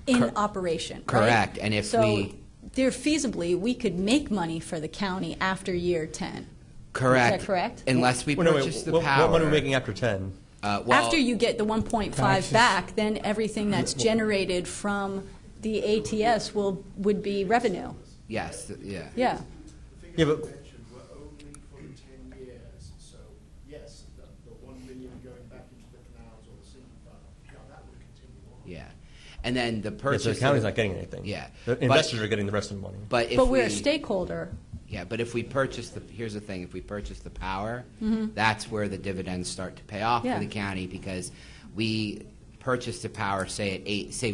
in operation. Correct. Right? And if there feasibly, we could make money for the county after year 10. Correct. Is that correct? Unless we purchase the power. What money are we making after 10? After you get the 1.5 back, then everything that's generated from the ATS would be revenue. Yes. Yeah. Yeah. Yeah, but We're only for 10 years, so yes, the 1 million going back into the canals or the sinking fund, that would continue on. Yeah. And then the yeah, purchase. so the county's not getting anything. Yeah. The investors are getting the rest of the money. But we're a stakeholder. Yeah, but if we purchase here's the thing, if we purchase the power, that's where the dividends start to pay off for the county, because we purchase the power, say at 8, say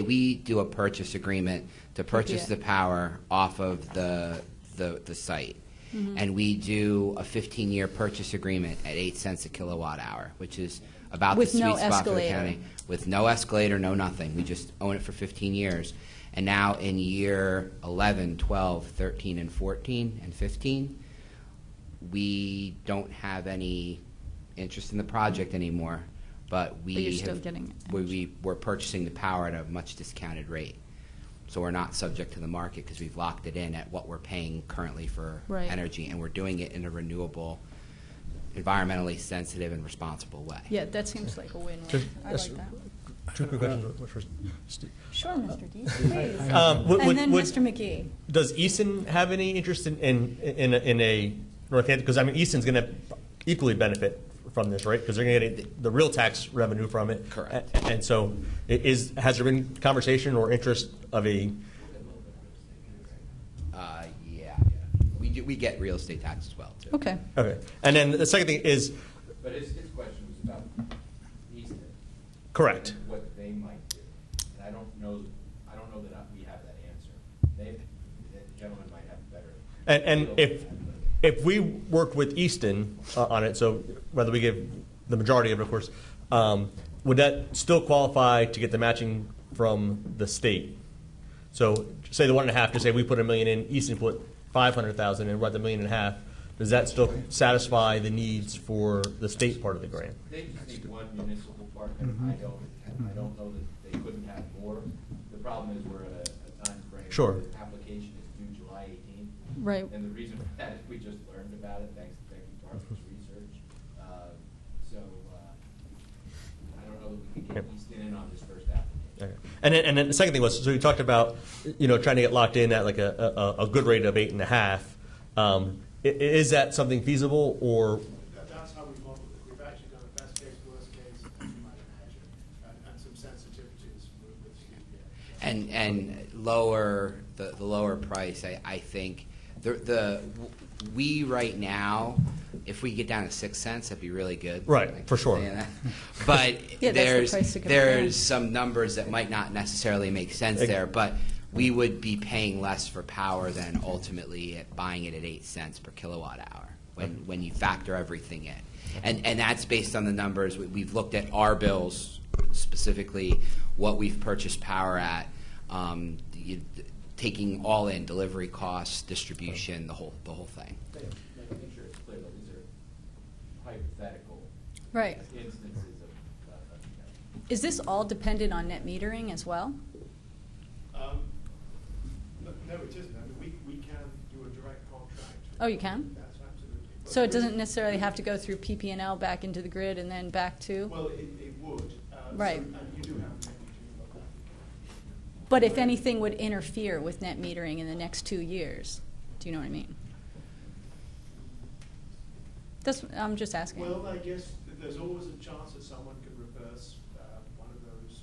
we do a purchase agreement to purchase the power off of the site. And we do a 15-year purchase agreement at 8 cents a kilowatt hour, which is about the sweet spot for the county. With no escalator, no nothing. We just own it for 15 years. And now in year 11, 12, 13, and 14, and 15, we don't have any interest in the project anymore, but you're still getting we're purchasing the power at a much discounted rate. So we're not subject to the market because we've locked it in at what we're paying currently for Right. energy, and we're doing it in a renewable, environmentally sensitive and responsible way. Yeah, that seems like a win-win. Just- I yes, like that. Two quick questions. First, Steve. Sure, Mr. Dees, please. Would- And then would- Mr. McGee. Does Easton have any interest in a Northampton? Because I mean, Easton's going to equally benefit from this, right? Because they're going to get the real tax revenue from it. Correct. And so, has there been conversation or interest of a? Yeah, we get real estate tax as well too. Okay. Okay. And then the second thing is But his question was about Easton. correct. And what they might do. And I don't know that we have that answer. The gentleman might have better. And feel. if we worked with Easton on it, so whether we give the majority of it, of course, would that still qualify to get the matching from the state? So say the 1.5, just say we put $1 million in, Easton put 500,000 and we're at the $1.5 million. Does that still satisfy the needs for the state part of the grant? They just need one municipal partner. I don't know that they couldn't have more. The problem is we're at a time frame. Sure. where the application is due July 18th. Right. And the reason for that is we just learned about it thanks to Arthur's research. I don't know that we can get Easton in on this first application. Okay. And then the second thing was, so you talked about, trying to get locked in at like a good rate of 8.5. Is that something feasible, or? That's how we've modeled it. We've actually done a best case, worst case, as you might imagine, and some sensitivities with Hugh. And lower the lower price, I think we right now, if we get down to 6 cents, that'd be really good. Right, I keep for sure. saying that. But Yeah, that's the price to compare. there's some numbers that might not necessarily make sense there, but we would be paying less for power than ultimately buying it at 8 cents per kilowatt hour when you factor everything in. And that's based on the numbers. We've looked at our bills, specifically what we've purchased power at, taking all in, delivery costs, distribution, the whole thing. Making sure it's clear that these are hypothetical Right. instances of Is this all dependent on net metering as well? No, it isn't. I mean, we can do a direct contract. Oh, you can? That's absolutely. But So it there is- doesn't necessarily have to go through PP&L back into the grid and then back to? Well, it would. Right. And you do have net metering of that. But if anything would interfere with net metering in the next 2 years, do you know what I mean? I'm just asking. Well, I guess there's always a chance that someone could reverse one of those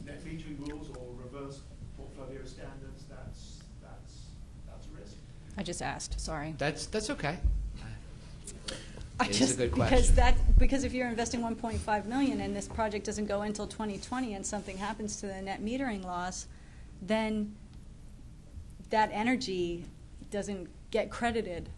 net metering rules or reverse portfolio standards. That's a risk. I just asked, sorry. That's okay. Because if you're investing 1.5 million and this project doesn't go until 2020 and something happens to the net metering laws, then that energy doesn't get credited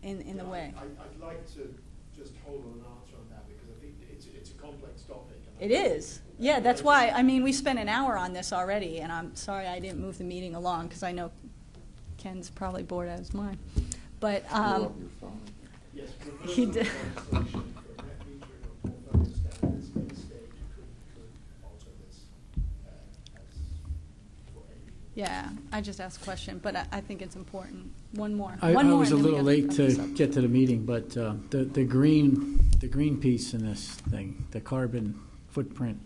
in the way. I'd like to just hold on an answer on that because I think it's a complex topic. It is. Yeah, that's why, we spent an hour on this already, and I'm sorry I didn't move the meeting along because I know Ken's probably bored as mine. But Yes, he did. for net metering or portfolio standards in the state could alter this as for any. Yeah, I just asked a question, but I think it's important. One more. I One more, was a and then we little have late wrap to this up. get to the meeting, but the green piece in this thing, the carbon footprint,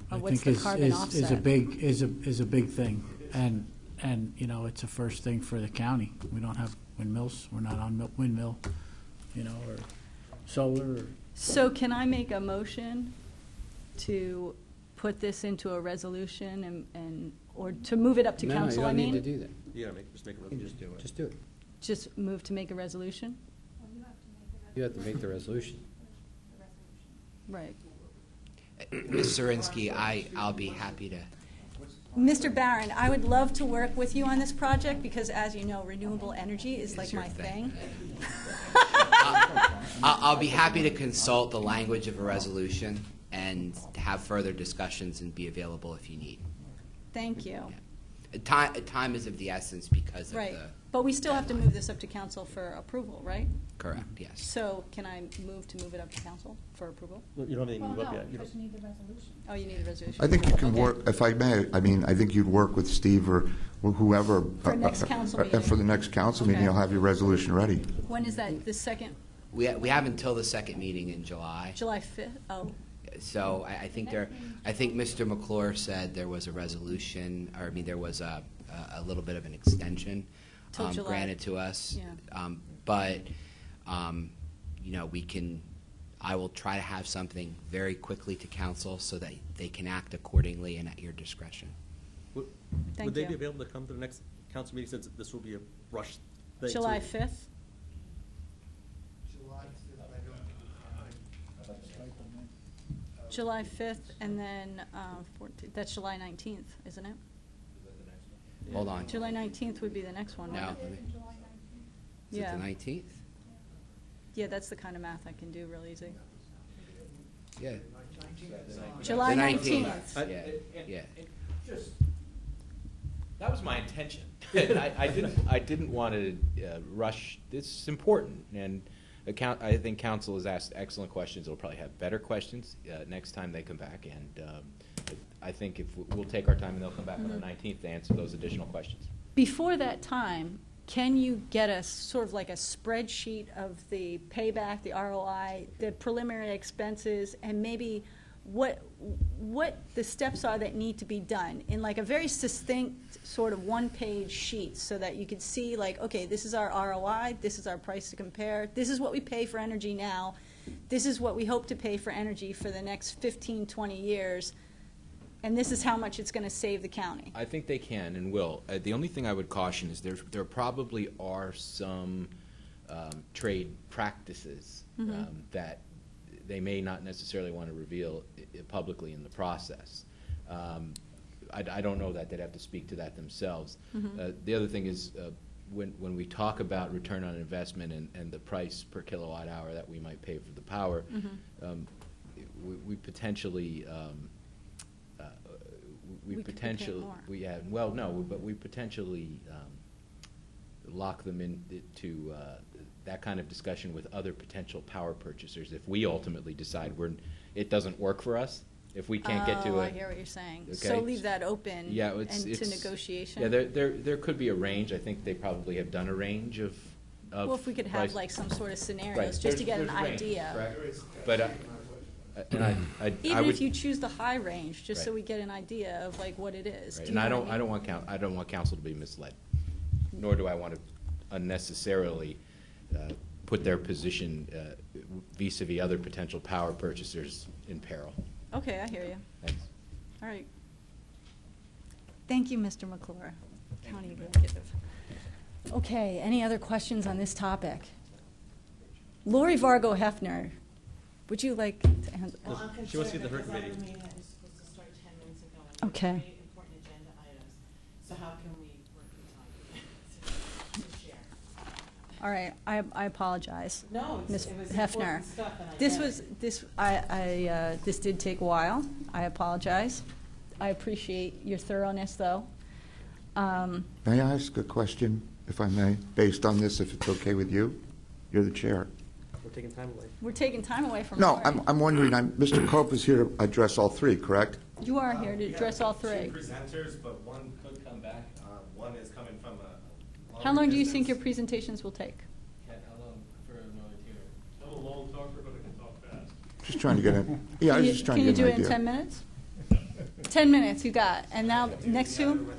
I what's think the carbon is a offset? big thing, and it's a first thing for the county. We don't have windmills. We're not on windmill, or solar. So can I make a motion to put this into a resolution or to move it up to council, I mean? No, you don't need to do that. You gotta just make a resolution. Just do it. Just move to make a resolution? You have to make the resolution. Right. Ms. Zirinsky, I'll be happy to. Mr. Barron, I would love to work with you on this project because, as you know, renewable energy is It's like your my thing. thing. I'll be happy to consult the language of a resolution and to have further discussions and be available if you need. Thank you. Time is of the essence because of Right. the But we still have to move this up to council for approval, right? Correct, yes. So can I move it up to council for approval? You don't have anything to move up yet. You because you need the resolution. Oh, you need a resolution. I think you can Okay. work, if I may, I mean, I think you'd work with Steve or whoever. For next council meeting. For the next council meeting, Okay. you'll have your resolution ready. When is that, the second, We have until the second meeting in July. July 5th? Oh, So I think I think Mr. McClure said there was a resolution, or I mean, there was a little bit of an extension Till July. granted to us. Yeah. But, you know, I will try to have something very quickly to council so that they can act accordingly and at your discretion. Thank Would they you. be available to come to the next council meeting since this will be a rush thing? July too? 5th? July 5th, and then 14th, that's July 19th, isn't it? Hold on. July 19th would be the next one, No. wouldn't it? Is it Yeah. the 19th? Yeah, that's the kind of math I can do real easy. Yeah. July The 19th. Yeah. That was my intention. I didn't want to rush. This is important, and I think council has asked excellent questions. It'll probably have better questions next time they come back, and I think if we'll take our time and they'll come back on the 19th to answer those additional questions. Before that time, can you get us sort of like a spreadsheet of the payback, the ROI, the preliminary expenses, and maybe what the steps are that need to be done in like a very succinct sort of one-page sheet so that you could see like, okay, this is our ROI, this is our price to compare, this is what we pay for energy now, this is what we hope to pay for energy for the next 15, 20 years, and this is how much it's going to save the county. I think they can and will. The only thing I would caution is there probably are some trade practices that they may not necessarily want to reveal publicly in the process. I don't know that. They'd have to speak to that themselves. The other thing is when we talk about return on investment and the price per kilowatt hour that we might pay for the power, we potentially We could pay more. but we potentially lock them into that kind of discussion with other potential power purchasers if we ultimately decide it doesn't work for us. If we can't get to Oh, a I hear what you're saying. Okay. So leave that open Yeah, and it's to negotiation? Yeah, there could be a range. I think they probably have done a range of Well, if we could have price. like some sort of Right. scenarios, just to get an There's a range, idea. correct? But and I Even would, if you choose the high range, just so Right. we get an idea of like what it is. right, Do and you I know don't what mean? I don't want council to be misled, nor do I want to unnecessarily put their position vis-a-vis other potential power purchasers in peril. Okay, I hear you. Thanks. All right. Thank you, Mr. McClure, County Executive. Okay, any other questions on this topic? Lori Vargo Hefner, would you like to answer? Well, I'm She wants to get concerned the her because I have a committee. meeting that was supposed to start 10 minutes ago. and Okay. Very important agenda items. So how can we work with time to share? All right, I apologize. No, Ms. it was Hefner. important stuff, and I This get was, it. this did take a while. I apologize. I appreciate your thoroughness, though. May I ask a question, if I may, based on this, if it's okay with you? You're the chair. We're taking time away. We're taking time away from No, Lori. I'm wondering, Mr. Cope is here to address all three, correct? You are here to address all three. Two presenters, but one could come back. One is coming from a How long do you think distance. your presentations will take? How long for another tuner? I'm a long talker, but I can talk fast. Just trying to get an, yeah, I was just trying to get an Can you do it in idea. 10 minutes? 10 minutes, you got. And now, next two?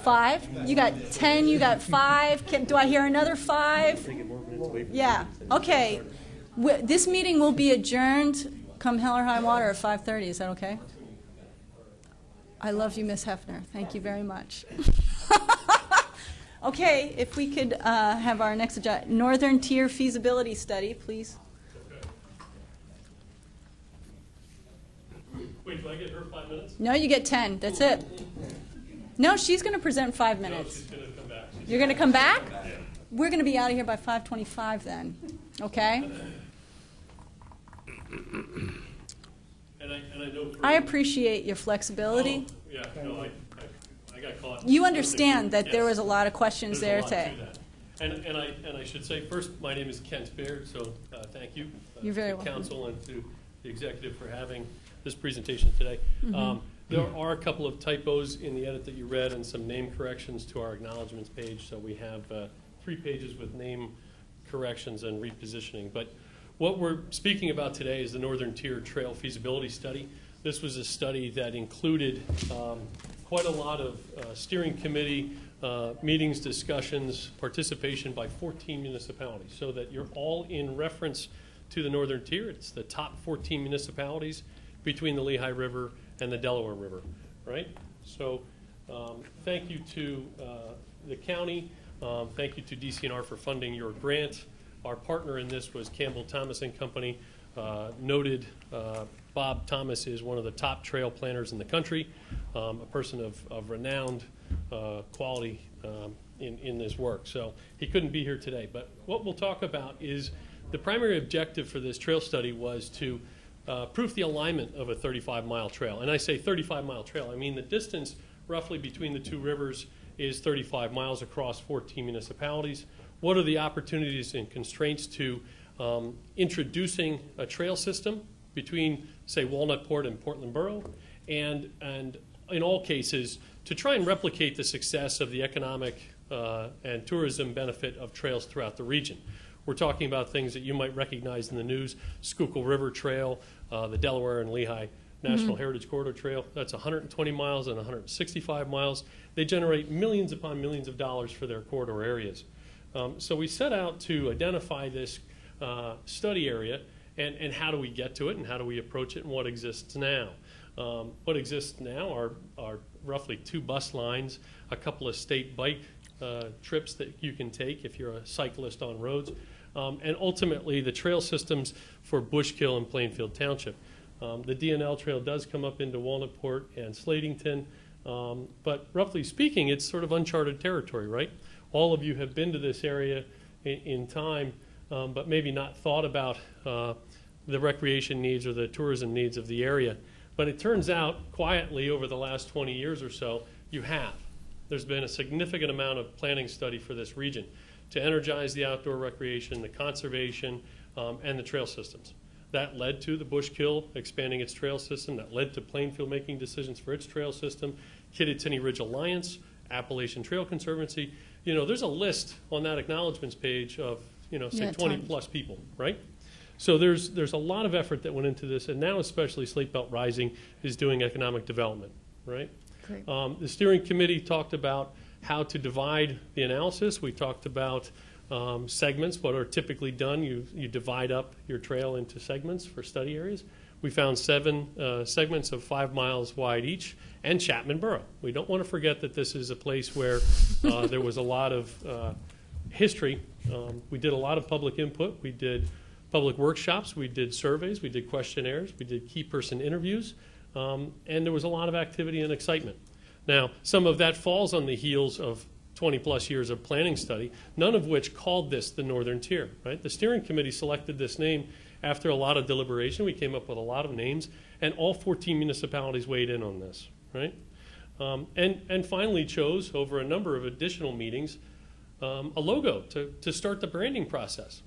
5? You got 10, you got 5. Do I hear another 5? Taking more minutes away from Yeah, okay. This meeting will be adjourned come hell or high water at 5:30. Is that okay? I love you, Miss Hefner. Thank you very much. Okay, if we could have our next agenda, Northern Tier Feasibility Study, please. Wait, do I get her 5 minutes? No, you get 10. That's it. No, she's going to present 5 No, minutes. she's going to come back. You're going to come back? We're going to be out of here by 5:25 then, okay? And I know. I appreciate your flexibility. Oh, yeah, no, I got caught. You understand that there Yes. was a lot of questions there There's a lot to to that. And I should say, first, my name is Kent Baird, so thank you. You're very to welcome. Council and to the executive for having this presentation today. There are a couple of typos in the edit that you read and some name corrections to our acknowledgements page. So we have 3 pages with name corrections and repositioning. But what we're speaking about today is the Northern Tier Trail Feasibility Study. This was a study that included quite a lot of steering committee meetings, discussions, participation by 14 municipalities, so that you're all in reference to the Northern Tier. It's the top 14 municipalities between the Lehigh River and the Delaware River, right? So thank you to the county. Thank you to DCNR for funding your grant. Our partner in this was Campbell Thomas and Company. Noted Bob Thomas is one of the top trail planners in the country, a person of renowned quality in this work. So he couldn't be here today. But what we'll talk about is the primary objective for this trail study was to prove the alignment of a 35-mile trail. And I say 35-mile trail, I mean the distance roughly between the 2 rivers is 35 miles across 14 municipalities. What are the opportunities and constraints to introducing a trail system between, say, Walnutport and Portland Borough, and in all cases, to try and replicate the success of the economic and tourism benefit of trails throughout the region. We're talking about things that you might recognize in the news: Schuylkill River Trail, the Delaware and Lehigh National Heritage Corridor Trail. That's 120 miles and 165 miles. They generate millions upon millions of dollars for their corridor areas. So we set out to identify this study area and how do we get to it and how do we approach it and what exists now. What exists now are roughly 2 bus lines, a couple of state bike trips that you can take if you're a cyclist on roads, and ultimately the trail systems for Bushkill and Plainfield Township. The DNL trail does come up into Walnutport and Slatington, but roughly speaking, it's sort of uncharted territory, right? All of you have been to this area in time, but maybe not thought about the recreation needs or the tourism needs of the area. But it turns out, quietly over the last 20 years or so, you have. There's been a significant amount of planning study for this region to energize the outdoor recreation, the conservation, and the trail systems. That led to the Bushkill expanding its trail system. That led to Plainfield making decisions for its trail system, Kittatinny Ridge Alliance, Appalachian Trail Conservancy. You know, there's a list on that acknowledgments page of, say 20 plus people, right? So there's a lot of effort that went into this, and now especially Slate Belt Rising is doing economic development, right? Great. The steering committee talked about how to divide the analysis. We talked about segments, what are typically done. You divide up your trail into segments for study areas. We found 7 segments of 5 miles wide each, and Chapman Borough. We don't want to forget that this is a place where there was a lot of history. We did a lot of public input. We did public workshops. We did surveys. We did questionnaires. We did key person interviews. And there was a lot of activity and excitement. Now, some of that falls on the heels of 20-plus years of planning study, none of which called this the Northern Tier, right? The steering committee selected this name after a lot of deliberation. We came up with a lot of names, and all 14 municipalities weighed in on this, right? And finally chose, over a number of additional meetings, a logo to start the branding process.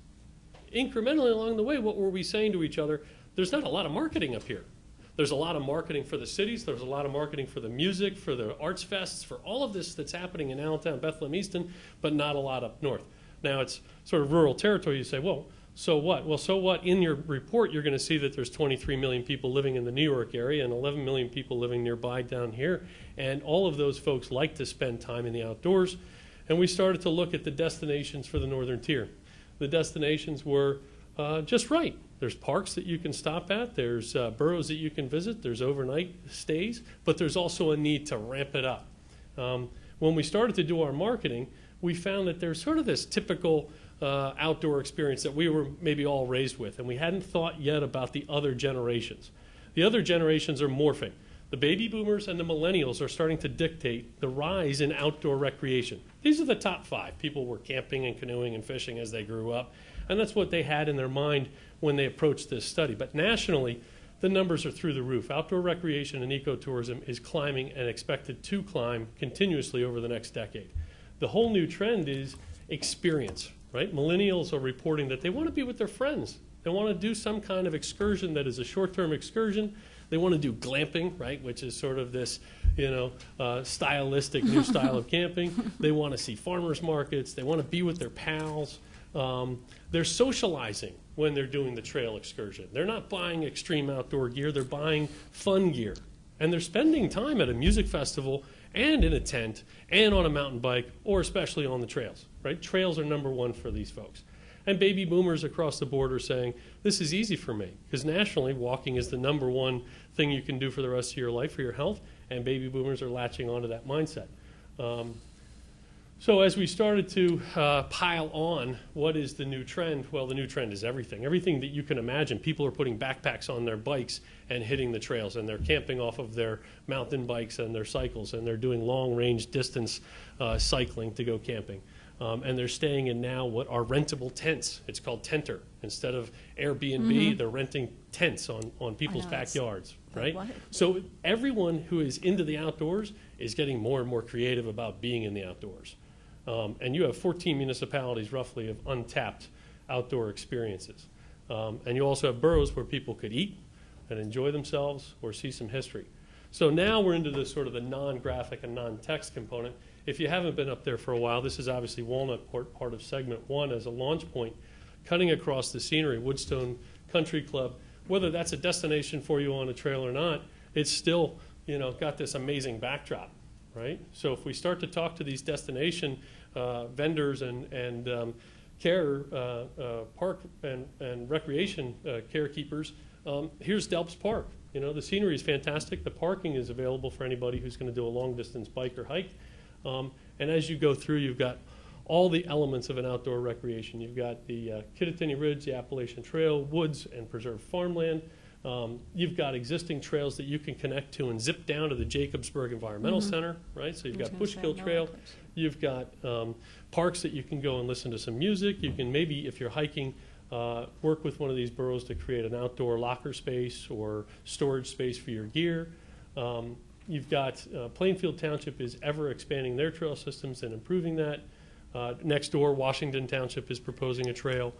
Incrementally along the way, what were we saying to each other? There's not a lot of marketing up here. There's a lot of marketing for the cities. There's a lot of marketing for the music, for the arts fests, for all of this that's happening in Allentown, Bethlehem, Easton, but not a lot up north. Now, it's sort of rural territory. You say, well, so what? Well, so what? In your report, you're going to see that there's 23 million people living in the New York area and 11 million people living nearby down here. And all of those folks like to spend time in the outdoors. And we started to look at the destinations for the Northern Tier. The destinations were just right. There's parks that you can stop at. There's boroughs that you can visit. There's overnight stays. But there's also a need to ramp it up. When we started to do our marketing, we found that there's sort of this typical outdoor experience that we were maybe all raised with, and we hadn't thought yet about the other generations. The other generations are morphing. The baby boomers and the millennials are starting to dictate the rise in outdoor recreation. These are the top 5. People were camping and canoeing and fishing as they grew up, and that's what they had in their mind when they approached this study. But nationally, the numbers are through the roof. Outdoor recreation and ecotourism is climbing and expected to climb continuously over the next decade. The whole new trend is experience, right? Millennials are reporting that they want to be with their friends. They want to do some kind of excursion that is a short-term excursion. They want to do glamping, right, which is sort of this, stylistic new style of camping. They want to see farmers markets. They want to be with their pals. They're socializing when they're doing the trail excursion. They're not buying extreme outdoor gear. They're buying fun gear. And they're spending time at a music festival and in a tent and on a mountain bike, or especially on the trails, right? Trails are number one for these folks. And baby boomers across the board are saying, this is easy for me, because nationally, walking is the number one thing you can do for the rest of your life for your health, and baby boomers are latching onto that mindset. So as we started to pile on what is the new trend, well, the new trend is everything. Everything that you can imagine. People are putting backpacks on their bikes and hitting the trails, and they're camping off of their mountain bikes and their cycles, and they're doing long-range distance cycling to go camping. And they're staying in now what are rentable tents. It's called Tenter. Instead of Airbnb, they're renting tents on people's backyards, right? What? So everyone who is into the outdoors is getting more and more creative about being in the outdoors. And you have 14 municipalities roughly of untapped outdoor experiences. And you also have boroughs where people could eat and enjoy themselves or see some history. So now we're into the sort of the non-graphic and non-text component. If you haven't been up there for a while, this is obviously Walnut part of segment 1 as a launch point, cutting across the scenery, Woodstone Country Club. Whether that's a destination for you on a trail or not, it's still, got this amazing backdrop, right? So if we start to talk to these destination vendors and park and recreation carekeepers, here's Delps Park. The scenery is fantastic. The parking is available for anybody who's going to do a long-distance bike or hike. And as you go through, you've got all the elements of an outdoor recreation. You've got the Kittatinny Ridge, the Appalachian Trail, woods and preserved farmland. You've got existing trails that you can connect to and zip down to the Jacobsburg Environmental Center, right? So you've got Bushkill Trail. You've got parks that you can go and listen to some music. You can maybe, if you're hiking, work with one of these boroughs to create an outdoor locker space or storage space for your gear. You've got Plainfield Township is ever expanding their trail systems and improving that. Next door, Washington Township is proposing a trail.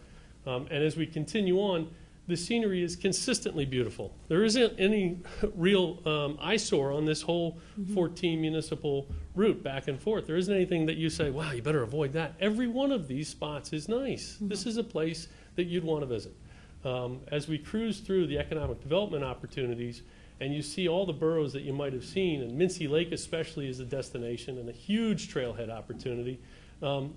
And as we continue on, the scenery is consistently beautiful. There isn't any real eyesore on this whole 14 municipal route back and forth. There isn't anything that you say, wow, you better avoid that. Every one of these spots is nice. This is a place that you'd want to visit. As we cruise through the economic development opportunities, and you see all the boroughs that you might have seen, and Mincy Lake especially is a destination and a huge trailhead opportunity.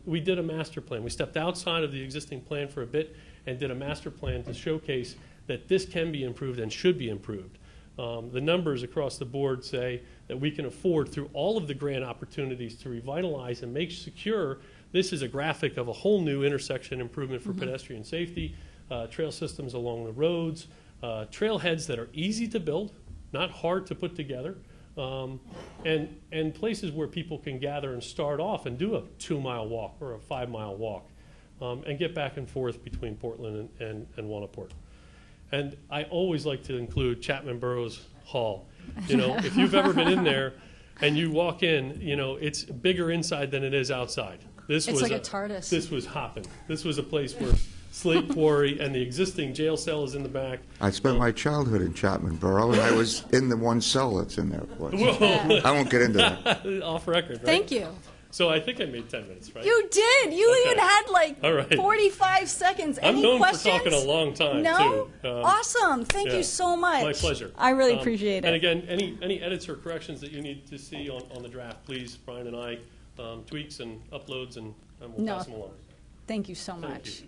We did a master plan. We stepped outside of the existing plan for a bit and did a master plan to showcase that this can be improved and should be improved. The numbers across the board say that we can afford, through all of the grant opportunities, to revitalize and make secure. This is a graphic of a whole new intersection improvement for pedestrian safety, trail systems along the roads, trailheads that are easy to build, not hard to put together, and places where people can gather and start off and do a 2-mile walk or a 5-mile walk, and get back and forth between Portland and Wanaport. And I always like to include Chapman Burroughs Hall. If you've ever been in there and you walk in, it's bigger inside than it is outside. It's like a TARDIS. This was hopping. This was a place where slate quarry and the existing jail cell is in the back. I spent my childhood in Chapman Borough, and I was in the one cell that's in there. Whoa. I won't get into that. Off record, right? Thank you. So I think I made 10 minutes, right? You did. You Okay. even had like All right. 45 seconds. I'm Any known questions? for talking a long time, No? too. Awesome. Thank yeah. you so much. My pleasure. I really appreciate it. And again, any edits or corrections that you need to see on the draft, please, Brian and I, tweaks and uploads, and we'll No. pass them along. Thank you so Thank much.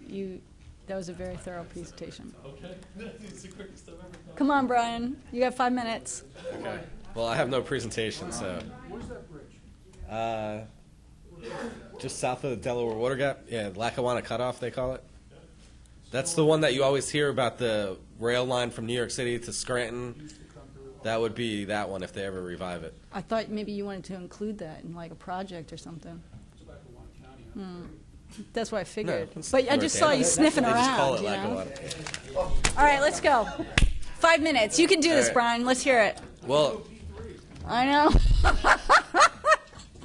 That was a very thorough presentation. Okay. It's the quickest I've ever done. Come on, Brian. You got 5 minutes. Okay. Well, I have no presentation, so. Where's that bridge? Just south of the Delaware Water Gap. Yeah, Lackawanna Cutoff, they call it. That's the one that you always hear about, the rail line from New York City to Scranton. That would be that one if they ever revive it. I thought maybe you wanted to include that in like a project or something. That's what I figured. No, it's but I just saw you sniffing they around. just call it you know? Lackawanna. All right, let's go. 5 minutes. You can do this, right. Brian. Let's hear it. Well, I know.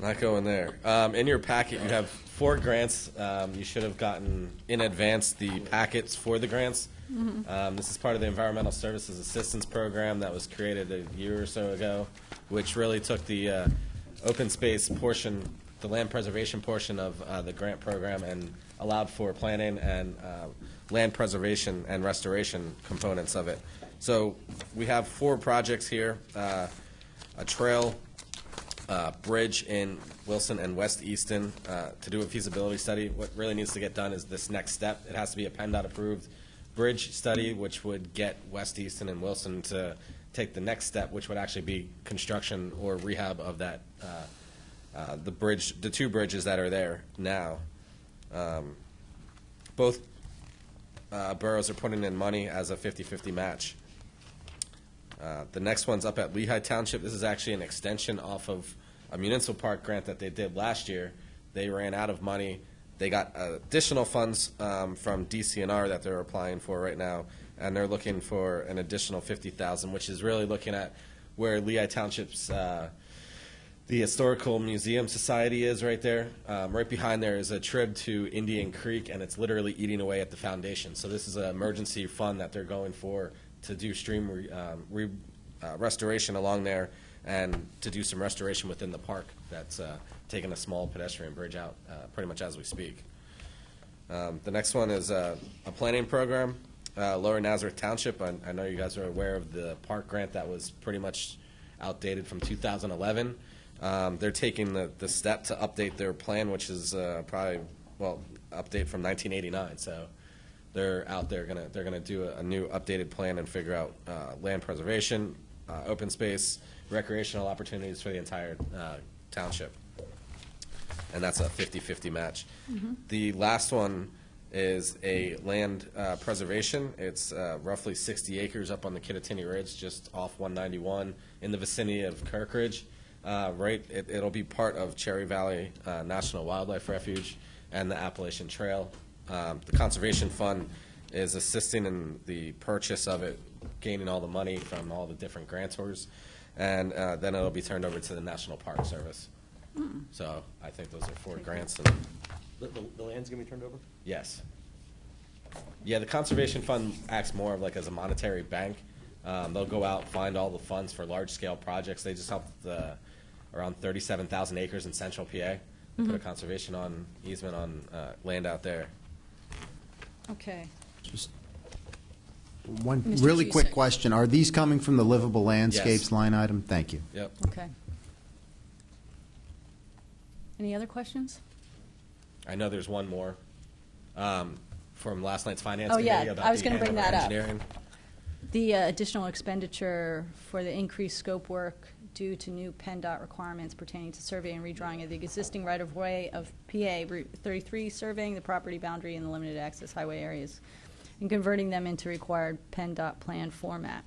not going there. In your packet, you have 4 grants. You should have gotten in advance the packets for the grants. This is part of the Environmental Services Assistance Program that was created a year or so ago, which really took the open space portion, the land preservation portion of the grant program, and allowed for planning and land preservation and restoration components of it. So we have 4 projects here, a trail, bridge in Wilson and West Easton to do a feasibility study. What really needs to get done is this next step. It has to be a PennDOT approved bridge study, which would get West Easton and Wilson to take the next step, which would actually be construction or rehab of that the bridge, the 2 bridges that are there now. Both boroughs are putting in money as a 50-50 match. The next one's up at Lehigh Township. This is actually an extension off of a municipal park grant that they did last year. They ran out of money. They got additional funds from DCNR that they're applying for right now, and they're looking for an additional $50,000, which is really looking at where Lehigh Township's the Historical Museum Society is right there. Right behind there is a trib to Indian Creek, and it's literally eating away at the foundation. So this is an emergency fund that they're going for to do stream restoration along there and to do some restoration within the park that's taking a small pedestrian bridge out pretty much as we speak. The next one is a planning program, Lower Nazareth Township. I know you guys are aware of the park grant that was pretty much outdated from 2011. They're taking the step to update their plan, which is update from 1989. So they're out there they're gonna do a new updated plan and figure out land preservation, open space, recreational opportunities for the entire township, and that's a 50-50 match. The last one is a land preservation. It's roughly 60 acres up on the Kittatinny Ridge, just off 191 in the vicinity of Kirkridge. It'll be part of Cherry Valley National Wildlife Refuge and the Appalachian Trail. The Conservation Fund is assisting in the purchase of it, gaining all the money from all the different grantors, and then it'll be turned over to the National Park Service. So I think those are 4 grants. And The land's going to be turned over? yes. Yeah, the Conservation Fund acts more of like as a monetary bank. They'll go out, find all the funds for large-scale projects. They just helped around 37,000 acres in central PA. Put a conservation easement on land out there. Okay. Just one Mr. really quick Cusick. question. Are these coming from the livable landscapes Yes. line item? Thank you. Yep. Okay. Any other questions? I know there's one more from last night's finance Oh, committee yeah, about I was the gonna bring Hanover that up. engineering. The additional expenditure for the increased scope work due to new PennDOT requirements pertaining to survey and redrawing of the existing right-of-way of PA Route 33, surveying the property boundary in the limited access highway areas, and converting them into required PennDOT plan format.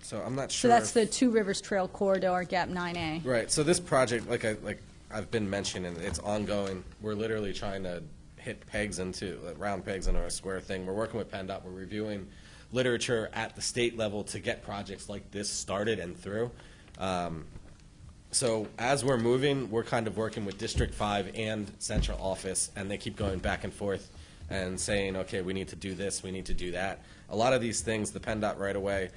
So I'm not So sure. that's if- the Two Rivers Trail Corridor, Gap 9A. Right. So this project, like I've been mentioning, it's ongoing. We're literally trying to hit pegs into round pegs into a square thing. We're working with PennDOT. We're reviewing literature at the state level to get projects like this started and through. So as we're moving, we're kind of working with District 5 and Central Office, and they keep going back and forth and saying, okay, we need to do this, we need to do that. A lot of these things, the PennDOT right away,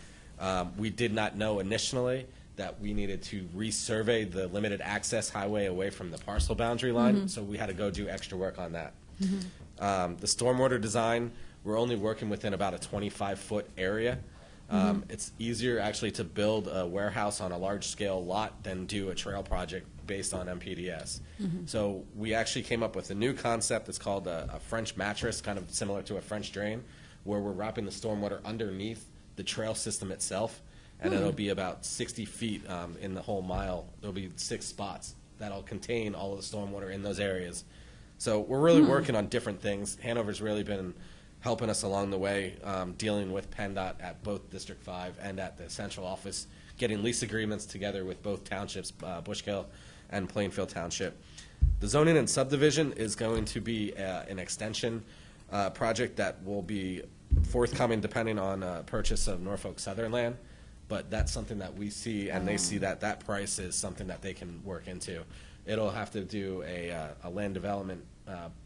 we did not know initially that we needed to resurvey the limited access highway away from the parcel boundary line, so we had to go do extra work on that. The stormwater design, we're only working within about a 25-foot area. It's easier actually to build a warehouse on a large-scale lot than do a trail project based on MPDS. So we actually came up with a new concept that's called a French mattress, kind of similar to a French drain, where we're wrapping the stormwater underneath the trail system itself, and it'll be about 60 feet in the whole mile. There'll be 6 spots that'll contain all of the stormwater in those areas. So we're really working on different things. Hanover's really been helping us along the way, dealing with PennDOT at both District 5 and at the central office, getting lease agreements together with both townships, Bushkill and Plainfield Township. The zoning and subdivision is going to be an extension project that will be forthcoming depending on purchase of Norfolk Southern land, but that's something that we see, and they see that that price is something that they can work into. it'll have to do a land development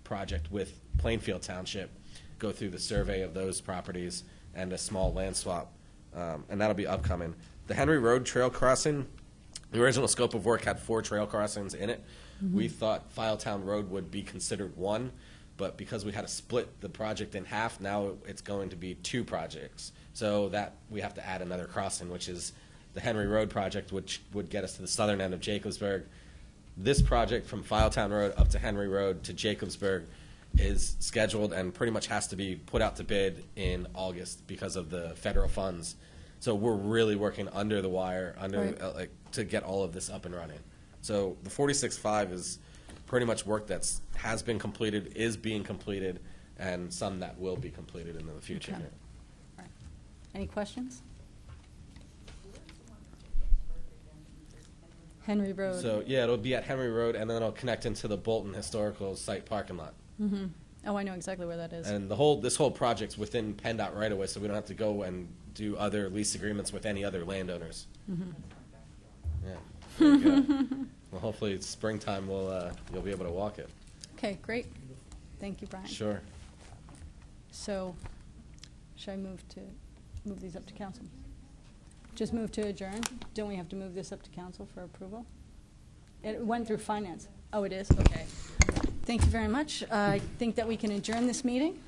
project with Plainfield Township, go through the survey of those properties and a small land swap, and that'll be upcoming. The Henry Road Trail Crossing, the original scope of work had 4 trail crossings in it. We thought Filetown Road would be considered one, but because we had to split the project in half, now it's going to be 2 projects. So that we have to add another crossing, which is the Henry Road project, which would get us to the southern end of Jacobsburg. This project from Filetown Road up to Henry Road to Jacobsburg is scheduled and pretty much has to be put out to bid in August because of the federal funds. So we're really working under the wire, to get all of this up and running. So the 46.5 is pretty much work that's has been completed, is being completed, and some that will be completed in the future. Okay. All right. Any questions? Henry Road. So yeah, it'll be at Henry Road, and then it'll connect into the Bolton Historical Site parking lot. Mm-hmm. Oh, I know exactly where that is. And this whole project's within PennDOT right away, so we don't have to go and do other lease agreements with any other landowners. Mm-hmm. Yeah. There you go. Well, hopefully it's springtime. You'll be able to walk it. Okay, great. Thank you, Brian. Sure. So, should I move these up to council? Just move to adjourn? Don't we have to move this up to council for approval? It went through finance. Oh, it is? Okay. Thank you very much. I think that we can adjourn this meeting.